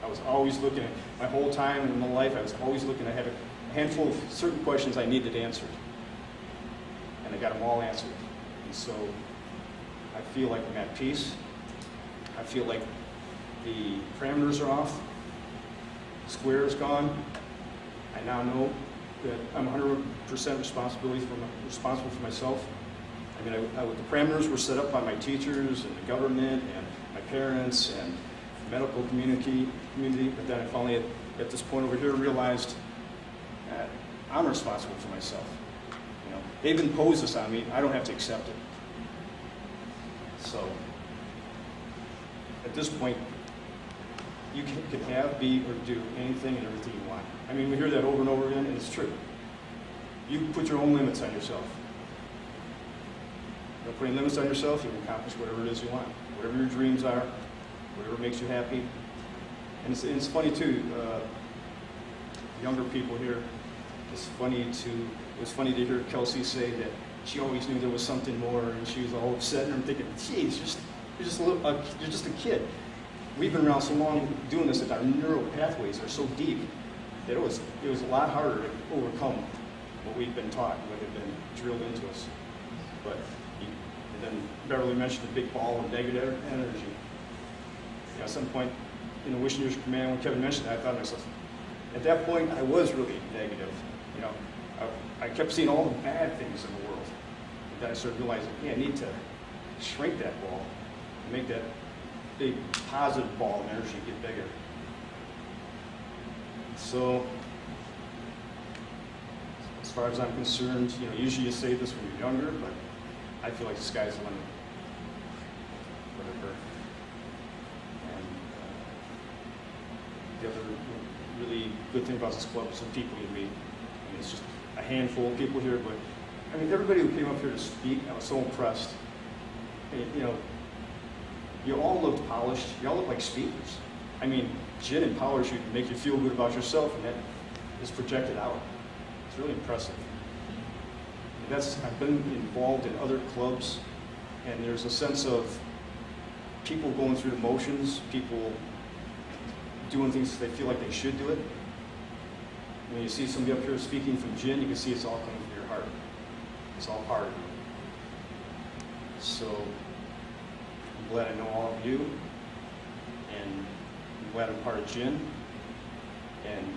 I was always looking at. My whole time in my life, I was always looking. I had a handful of certain questions I needed answered, and I got them all answered. And so I feel like I'm at peace. I feel like the parameters are off. Square is gone. I now know that I'm 100% responsible for myself. I mean, the parameters were set up by my teachers and the government and my parents and the medical community, but then I finally, at this point over here, realized that I'm responsible for myself. You know, they've imposed this on me. I don't have to accept it. So, at this point, you can have, be, or do anything and everything you want. I mean, we hear that over and over again, and it's true. You put your own limits on yourself. By putting limits on yourself, you can accomplish whatever it is you want. Whatever your dreams are, whatever makes you happy. And it's funny, too, younger people here, it was funny to hear Kelsey say that she always knew there was something more, and she was all upset, and I'm thinking, geez, you're just a kid. We've been around so long doing this that our neural pathways are so deep that it was a lot harder to overcome what we've been taught, what had been drilled into us. But and then Beverly mentioned the big ball of negative energy. You know, at some point, in the Wishing Years Command, when Kevin mentioned that, I thought to myself, at that point, I was really negative. You know, I kept seeing all the bad things in the world. And then I started realizing, yeah, I need to shrink that ball and make that big positive ball of energy get bigger. So, as far as I'm concerned, you know, usually you say this when you're younger, but I feel like the sky's the limit. Whatever. And the other really good thing about this club is the people you meet. I mean, it's just a handful of people here, but I mean, everybody who came up here to speak, I was so impressed. And, you know, you all looked polished. You all looked like speakers. I mean, Jen empowers you to make you feel good about yourself, and that is projected out. It's really impressive. And I've been involved in other clubs, and there's a sense of people going through the motions, people doing things they feel like they should do it. When you see somebody up here speaking from Jen, you can see it's all coming from your heart. It's all part of you. So, I'm glad I know all of you, and I'm glad I'm part of Jen. And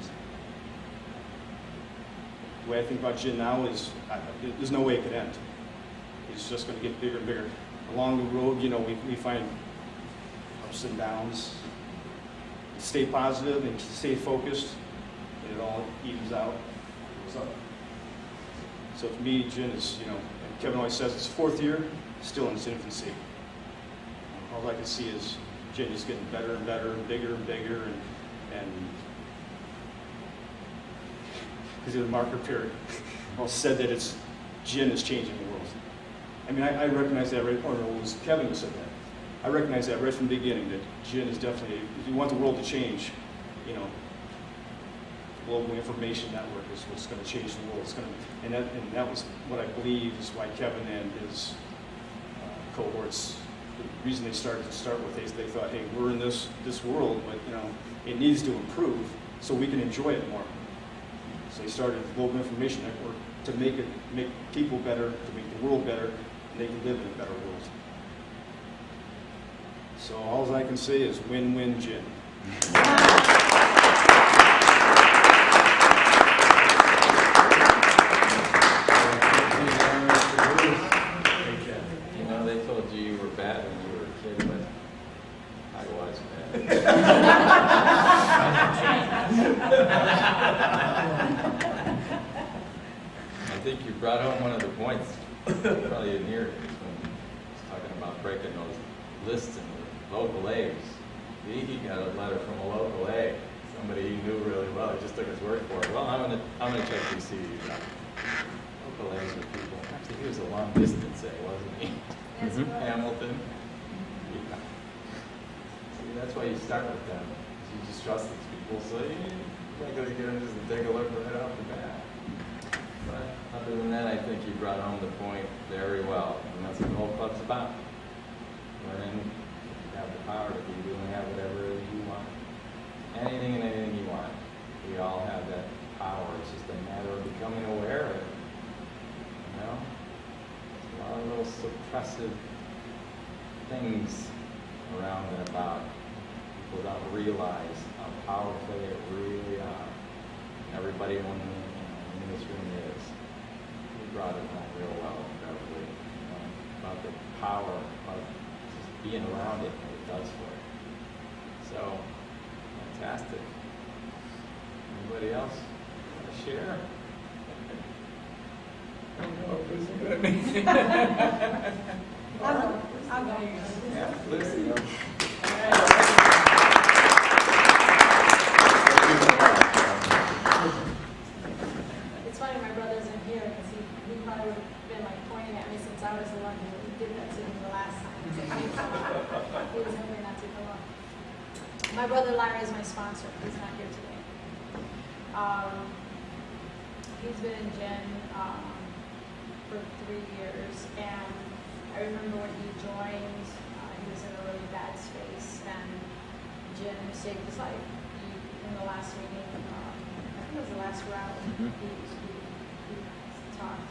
the way I think about Jen now is, there's no way it could end. It's just going to get bigger and bigger. Along the road, you know, we find ups and downs. Stay positive and stay focused, and it all evens out. Goes up. So to me, Gin is, and Kevin always says it's 4th year, still in its infancy. All I can see is Gin is getting better and better and bigger, and because the marker Perry all said that Gin is changing the world. I mean, I recognize that, right, or it was Kevin who said that. I recognize that right from the beginning, that Gin is definitely, if you want the world to change, Global Information Network is what's going to change the world. It's going to, and that was what I believe is why Kevin and his cohorts, the reason they started to start with, they thought, hey, we're in this world, but it needs to improve so we can enjoy it more. So they started the Global Information Network to make people better, to make the world better, and they can live in a better world. So all I can say is win-win Gin. They told you were bad when you were a kid, but I was bad. I think you brought home one of the points, probably in here, when he was talking about breaking those lists in the local A's. He got a letter from a local A, somebody he knew really well. He just took his word for it. Well, I'm gonna check these CDs out. Local A's are people. Actually, he was a long distance A, wasn't he? Hamilton. Yeah. See, that's why you start with them. You just trust these people, so you're not going to get them just to take a look right off the bat. But other than that, I think you brought home the point very well, and that's what the whole club's about. Learning, you have the power to be able to have whatever it is you want. Anything and anything you want. We all have that power. It's just a matter of becoming aware of it. A lot of little suppressive things around and about. People don't realize how powerful they really are. Everybody in this room is. You brought it home real well, probably, about the power of just being around it and what it does for it. So, fantastic. Anybody else want to share? I don't know if this is good at me. I'll go. Yeah, Lucy. It's funny, my brother isn't here because he probably would have been like pointing at me since I was the one who did that to him the last time. He was hungry not to go on. My brother Larry is my sponsor. He's not here today. He's been in Gin for 3 years, and I remember when he joined, he was in a really bad space, and Gin saved his life. In the last meeting, I think it was the last round, he talked.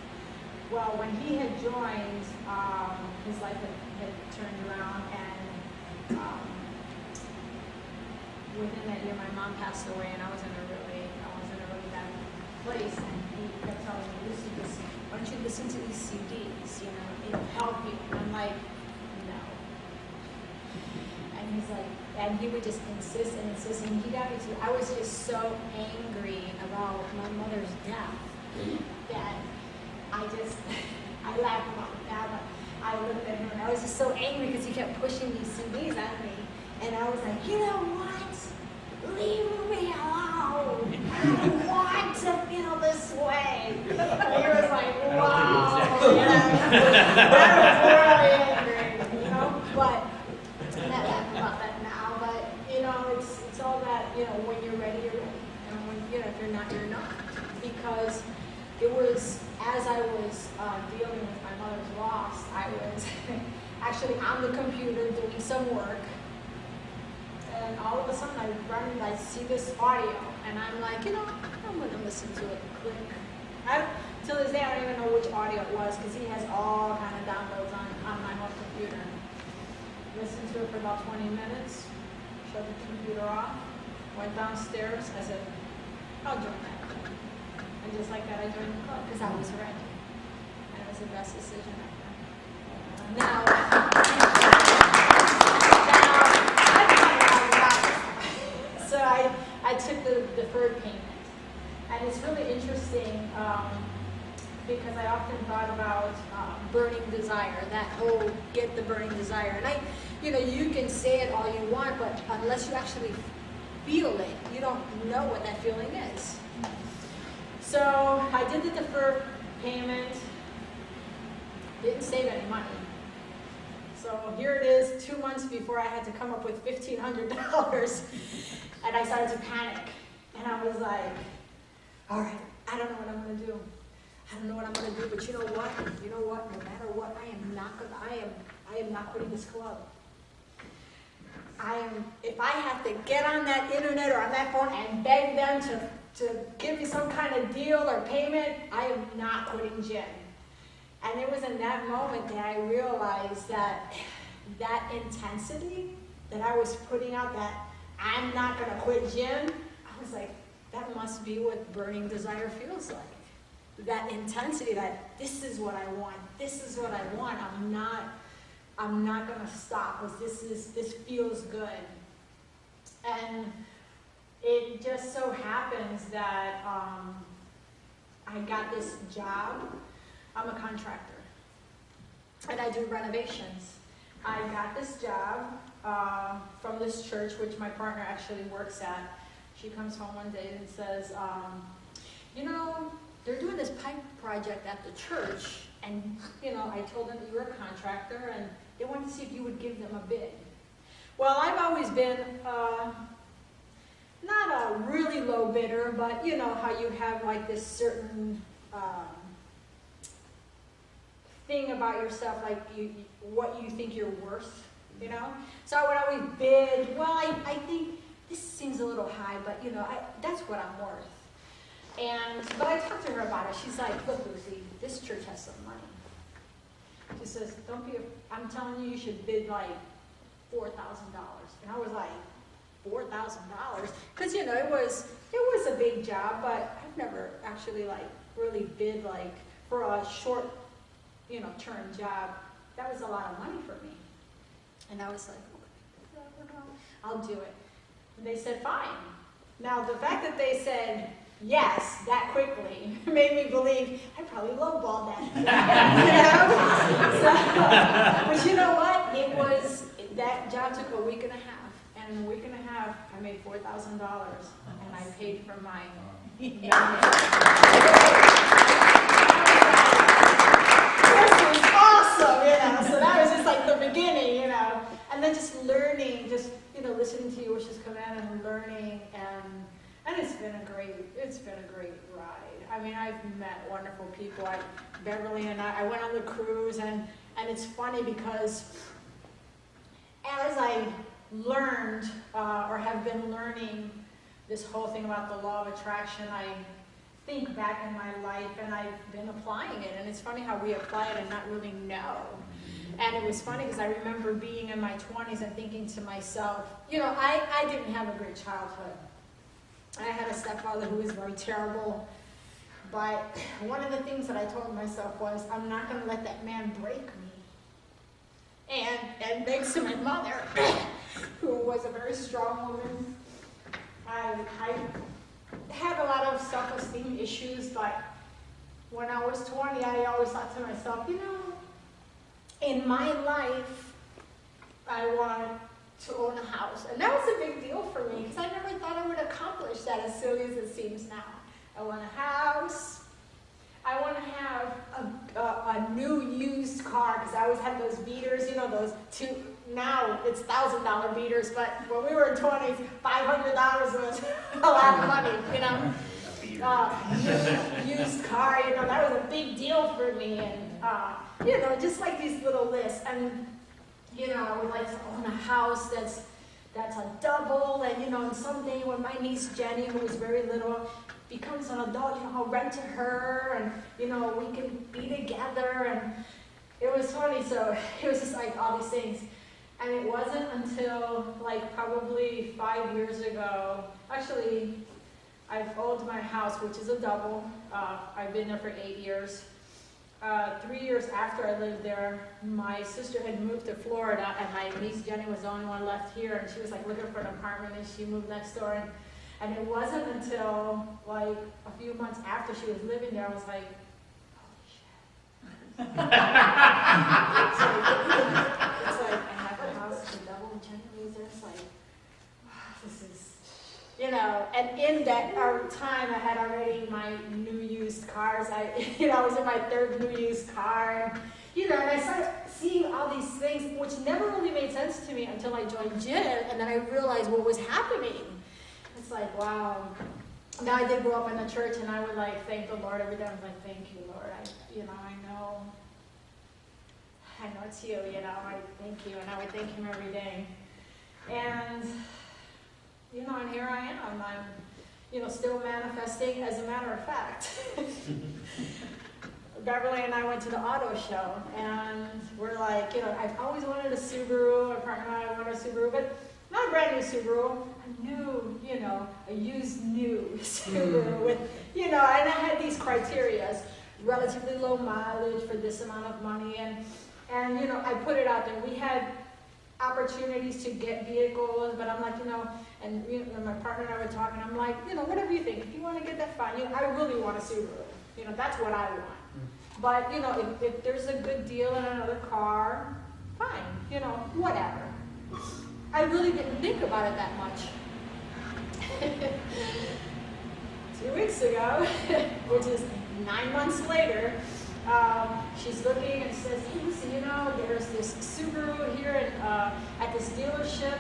Well, when he had joined, his life had turned around, and within that year, my mom passed away, and I was in a really bad place, and he kept telling me, Lucy, why don't you listen to these CDs, it'll help you. And I'm like, no. And he's like, and he would just insist, and he got me to, I was just so angry about my mother's death that I laughed about it now, but I looked at him, and I was just so angry because he kept pushing these CDs at me, and I was like, you know what? Leave me alone. I don't want to feel this way. And he was like, wow. That was really angry, but I'm not laughing about that now. But it's all that when you're ready, you're ready, and when if you're not, you're not. Because it was as I was dealing with my mother's loss, I was actually on the computer doing some work. And all of a sudden I run and I see this audio, and I'm like, I'm going to listen to it. Click. Till this day, I don't even know which audio it was because he has all kind of downloads on my home computer. Listened to it for about 20 minutes, shut the computer off, went downstairs. I said, I'll join that club. And just like that, I joined the club because I was ready. And it was the best decision ever. Now, so I took the deferred payment. And it's really interesting because I often thought about burning desire, that whole get the burning desire. And you can say it all you want, but unless you actually feel it, you don't know what that feeling is. So I did the deferred payment, didn't save any money. So here it is, 2 months before I had to come up with $1,500, and I started to panic. And I was like, all right, I don't know what I'm going to do. I don't know what I'm going to do, but you know what? No matter what, I am not quitting this club. If I have to get on that internet or on that phone and beg them to give me some kind of deal or payment, I am not quitting gin. And it was in that moment that I realized that intensity that I was putting out, that I'm not going to quit gin, I was like, that must be what burning desire feels like. That intensity, that this is what I want, I'm not going to stop, because this feels good. And it just so happens that I got this job. I'm a contractor, and I do renovations. I got this job from this church, which my partner actually works at. She comes home one day and says, they're doing this pipe project at the church, and, I told them that you were a contractor, and they wanted to see if you would give them a bid. Well, I've always been not a really low bidder, but you know how you have like this certain thing about yourself, like what you think you're worth, So I would always bid, well, I think this seems a little high, but that's what I'm worth. But I talked to her about it. She's like, look, Lucy, this church has some money. She says, I'm telling you, you should bid like $4,000. And I was like, $4,000? Because, it was a big job, but I've never actually like really bid like for a short, term job. That was a lot of money for me. And I was like, I'll do it. And they said, fine. Now, the fact that they said yes that quickly made me believe I probably lowballed that. But you know what? That job took a week and a half. And in a week and a half, I made $4,000. And I paid for my... This was awesome, So that was just like the beginning, And then just learning, listening to Yosh's command and learning, and it's been a great ride. I mean, I've met wonderful people. Beverly and I went on the cruise, and it's funny because as I learned or have been learning this whole thing about the law of attraction, I think back in my life and I've been applying it, and it's funny how we apply it and not really know. And it was funny because I remember being in my 20s and thinking to myself, I didn't have a great childhood. I had a stepfather who was very terrible, but one of the things that I told myself was, I'm not going to let that man break me. And thanks to my mother, who was a very strong woman, I had a lot of self-esteem issues, but when I was 20, I always thought to myself, in my life, I want to own a house. And that was a big deal for me, because I never thought I would accomplish that, as silly as it seems now. I want a house. I want to have a new used car, because I always had those beaters, those two, now it's $1,000 beaters, but when we were in 20s, $500 was a lot of money, used car, that was a big deal for me, and, just like these little lists, and, I would like to own a house that's a double, and, someday when my niece Jenny, who was very little, becomes an adult, I'll rent to her, and, we can be together, and it was funny, so it was just like all these things. And it wasn't until like probably 5 years ago, actually, I've owned my house, which is a double. I've been there for 8 years. 3 years after I lived there, my sister had moved to Florida, and my niece Jenny was the only one left here, and she was like looking for an apartment, and she moved next door. And it wasn't until like a few months after she was living there, I was like, It's like I have a house in double generally there's like this is and in that our time I had already my new used cars. I was in my third new used car. And I started seeing all these things which never really made sense to me until I joined gym, and then I realized what was happening. It's like, wow. Now I did grow up in the church, and I would thank the Lord every day. I was like, thank you, Lord. I know it's you. I thank you, and I would thank Him every day. And and here I am. I'm, still manifesting. As a matter of fact, Beverly and I went to the auto show, and we're like, I've always wanted a Subaru. My partner and I wanted a Subaru, but not a brand new Subaru, a new, a used new Subaru with, and I had these criterias, relatively low mileage for this amount of money, and I put it out there. We had opportunities to get vehicles, but I'm like, and my partner and I were talking, I'm like, whatever you think, if you want to get that, fine. I really want a Subaru. That's what I want. But, if there's a good deal in another car, fine, whatever. I really didn't think about it that much. 2 weeks ago, which is 9 months later, she's looking and says, hey, listen, there's this Subaru here at this dealership.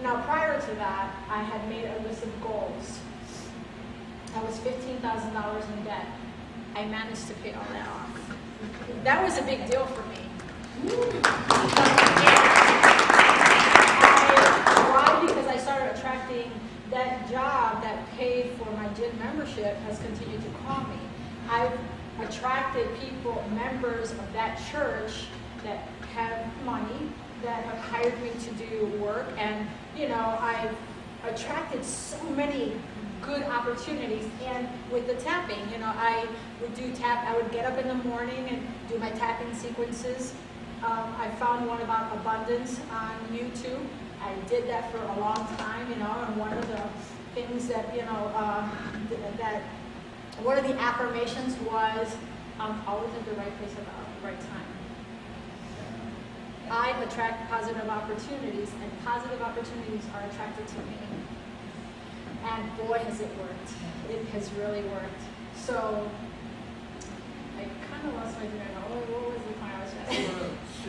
Now prior to that, I had made a list of goals. I was $15,000 in debt. I managed to pay all that off. That was a big deal for me. Why? Because I started attracting that job that paid for my gym membership has continued to call me. I've attracted people, members of that church that have money, that have hired me to do work, and I've attracted so many good opportunities. And with the tapping, I would do tap. I would get up in the morning and do my tapping sequences. I found one about abundance on YouTube. I did that for a long time, and one of the things that one of the affirmations was, I'm always at the right place at the right time. I attract positive opportunities, and positive opportunities are attracted to me. And boy, has it worked. It has really worked. So, I kind of lost my train of thought. What was the point I was trying to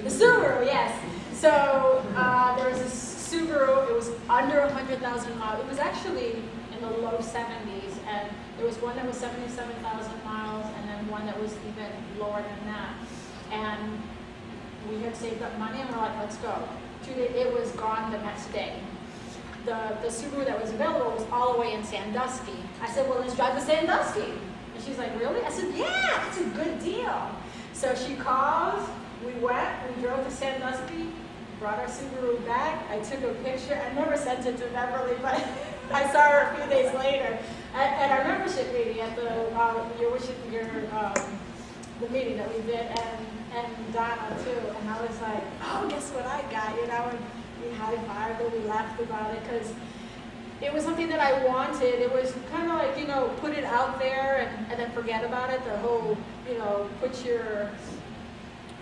say? The Subaru, yes. So, there was this Subaru. It was under 100,000 miles. It was actually in the low 70s, and there was one that was 77,000 miles, and then one that was even lower than that. And we had saved up money, and we're like, let's go. It was gone the next day. The Subaru that was available was all the way in Sandusky. I said, well, let's drive to Sandusky. And she's like, really? I said, yeah, it's a good deal. So she calls, we went, we drove to Sandusky, brought our Subaru back. I took a picture. I never sent it to Beverly, but I saw her a few days later at our membership meeting at the meeting that we did, and Donna too. And I was like, oh, guess what I got? And we high-fived and we laughed about it because it was something that I wanted. It was kind of like, put it out there and then forget about it. The whole, put your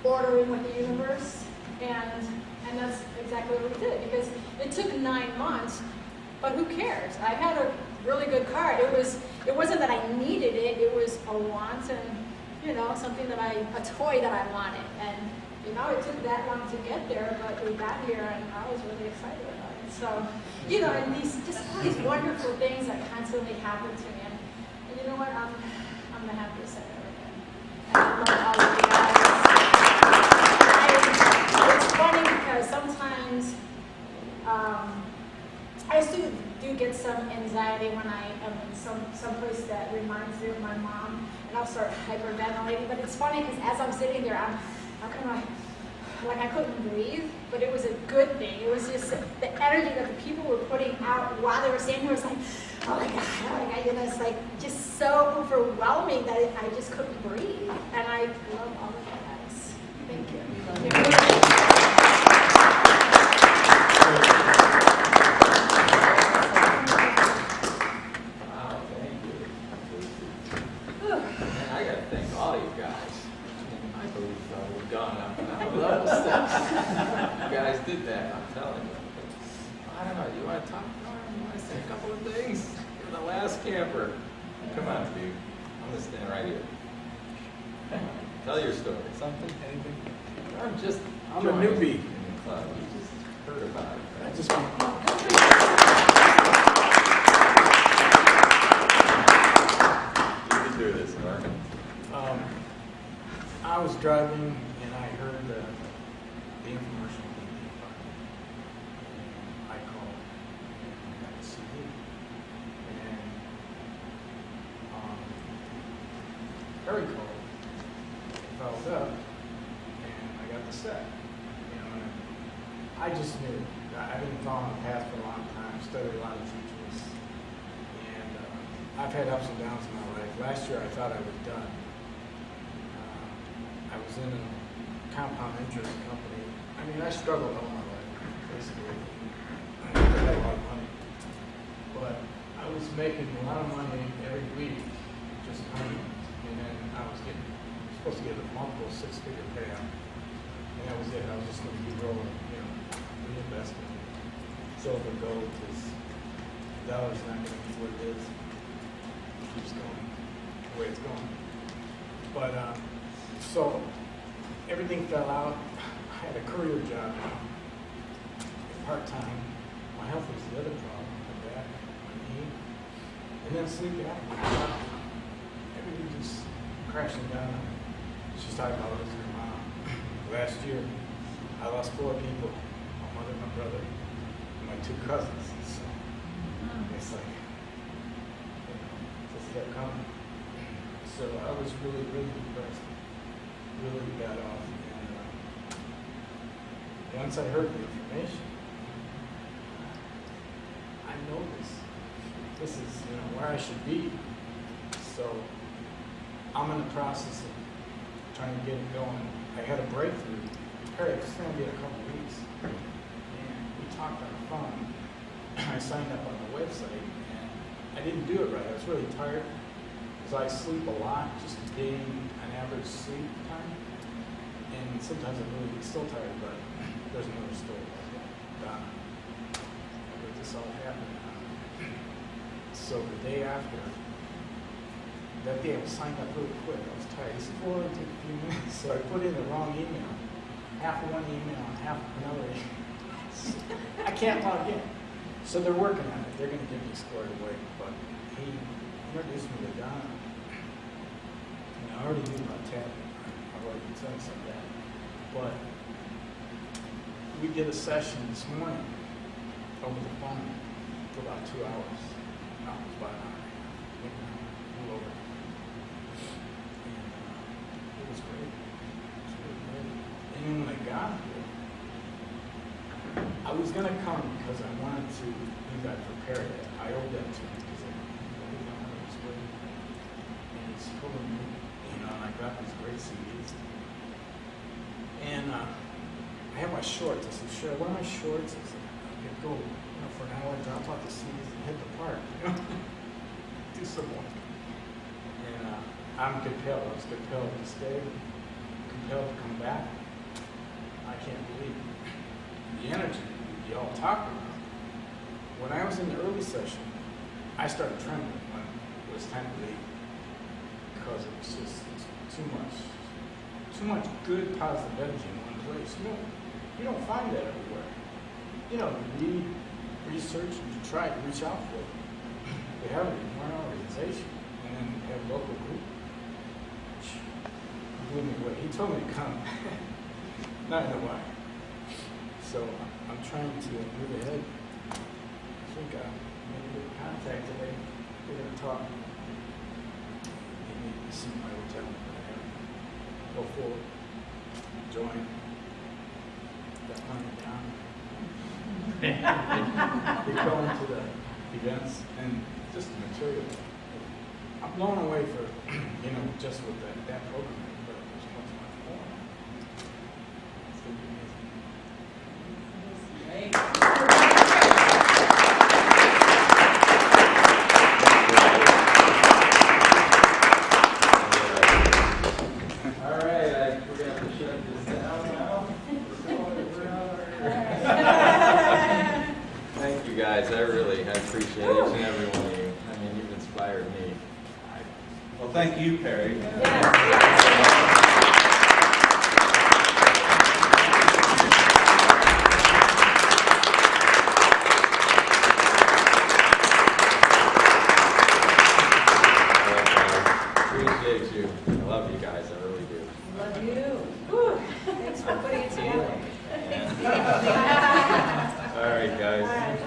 order in with the universe. And that's exactly what we did, because it took 9 months, but who cares? I had a really good car. It wasn't that I needed it. It was a want and, something that a toy that I wanted. And it took that long to get there, but we got here, and I was really excited about it. So, and all these wonderful things that constantly happen to me. And you know what? I'm the happiest I've ever been. And I love all of you guys. It's funny because sometimes I still do get some anxiety when I am in some place that reminds me of my mom, and I'll start hyperventilating. But it's funny because as I'm sitting there, I'm kind of like I couldn't breathe, but it was a good thing. It was just the energy that the people were putting out while they were standing there was like, oh my God, it's like just so overwhelming that I just couldn't breathe. And I love all of you guys. Thank you. Wow, thank you. And I got to thank all you guys. I believe we've gone up level 6. You guys did that, I'm telling you. I don't know, you want to talk? You want to say a couple of things? You're the last camper. Come on, Steve. I'm going to stand right here. Come on. Tell your story. Something? Anything? I'm a newbie in the club. You just heard about it. Right? I just want You can do this, Mark. I was driving and I heard the infomercial on the fire. I called and got the CD. And Harry called, followed up, and I got the set. You know, and I just knew. I've been following the path for a long time, studied a lot of teachers, and I've had ups and downs in my life. Last year I thought I was done. I was in a compound interest company. I mean, I struggled all my life, basically. I had a lot of money. But I was making a lot of money every week, just money. And then I was supposed to get a multiple six-figure payout. And that was it. I was just going to keep rolling, reinvestment. Silver, gold, because the dollar's not going to be what it is. It keeps going the way it's going. But, so everything fell out. I had a career job, part-time. My health was the other problem, my back, my knee, and then sleep apnea. Everything just crashing down. She's talking about losing her mom. Last year, I lost 4 people: my mother, my brother, and my 2 cousins. So it's like, this kept coming. So I was really, really depressed. Really got off. And once I heard the information, I know this is where I should be. So I'm in the process of trying to get it going. I had a breakthrough. Harry, it's going to be a couple of weeks. And we talked on the phone. I signed up on the website, and I didn't do it right. I was really tired because I sleep a lot, just to gain an average sleep time. And sometimes I'm really still tired, but there's another story. Donna. But this all happened. So the day after, that day I was signed up really quick. I was tired. He said, well, it'll take a few minutes. So I put in the wrong email. Half of one email and half of another email. I can't log in. So they're working on it. They're going to get me squared away. But he introduced me to Donna. And I already knew about tapping. I've already done some of that. But we did a session this morning over the phone for about 2 hours. No, it was about an hour. A little over. And it was great. It was really great. And then when I got here, I was going to come because I wanted to do that for Perry. I owed that to him because I know it was great. And he's pulling me, and I got these great CDs. And I have my shorts. I said, sure, what are my shorts? I said, I could go for an hour, drop off the CDs and hit the park. Do some more. And I'm compelled. I was compelled to stay, compelled to come back. I can't believe it. The energy y'all talk about. When I was in the early session, I started trembling when it was time to leave because it was just too much good positive energy in one place. You don't find that everywhere. You read, research, and you try to reach out for it. We have it in one organization, and then we have a local group. Blew me away. He told me to come. Not in a while. So I'm trying to move ahead. I think I made a good contact today. We're going to talk. Maybe see my hotel. Go forward. Join. Got money down. They go into the events and just the material. I'm blown away for, just with that program, but there's much more. It's going to be All right, we're going Well, thank you, Perry. Appreciate you. I love you guys, I really do. Love you. Thanks for putting it together. All right, guys. All right.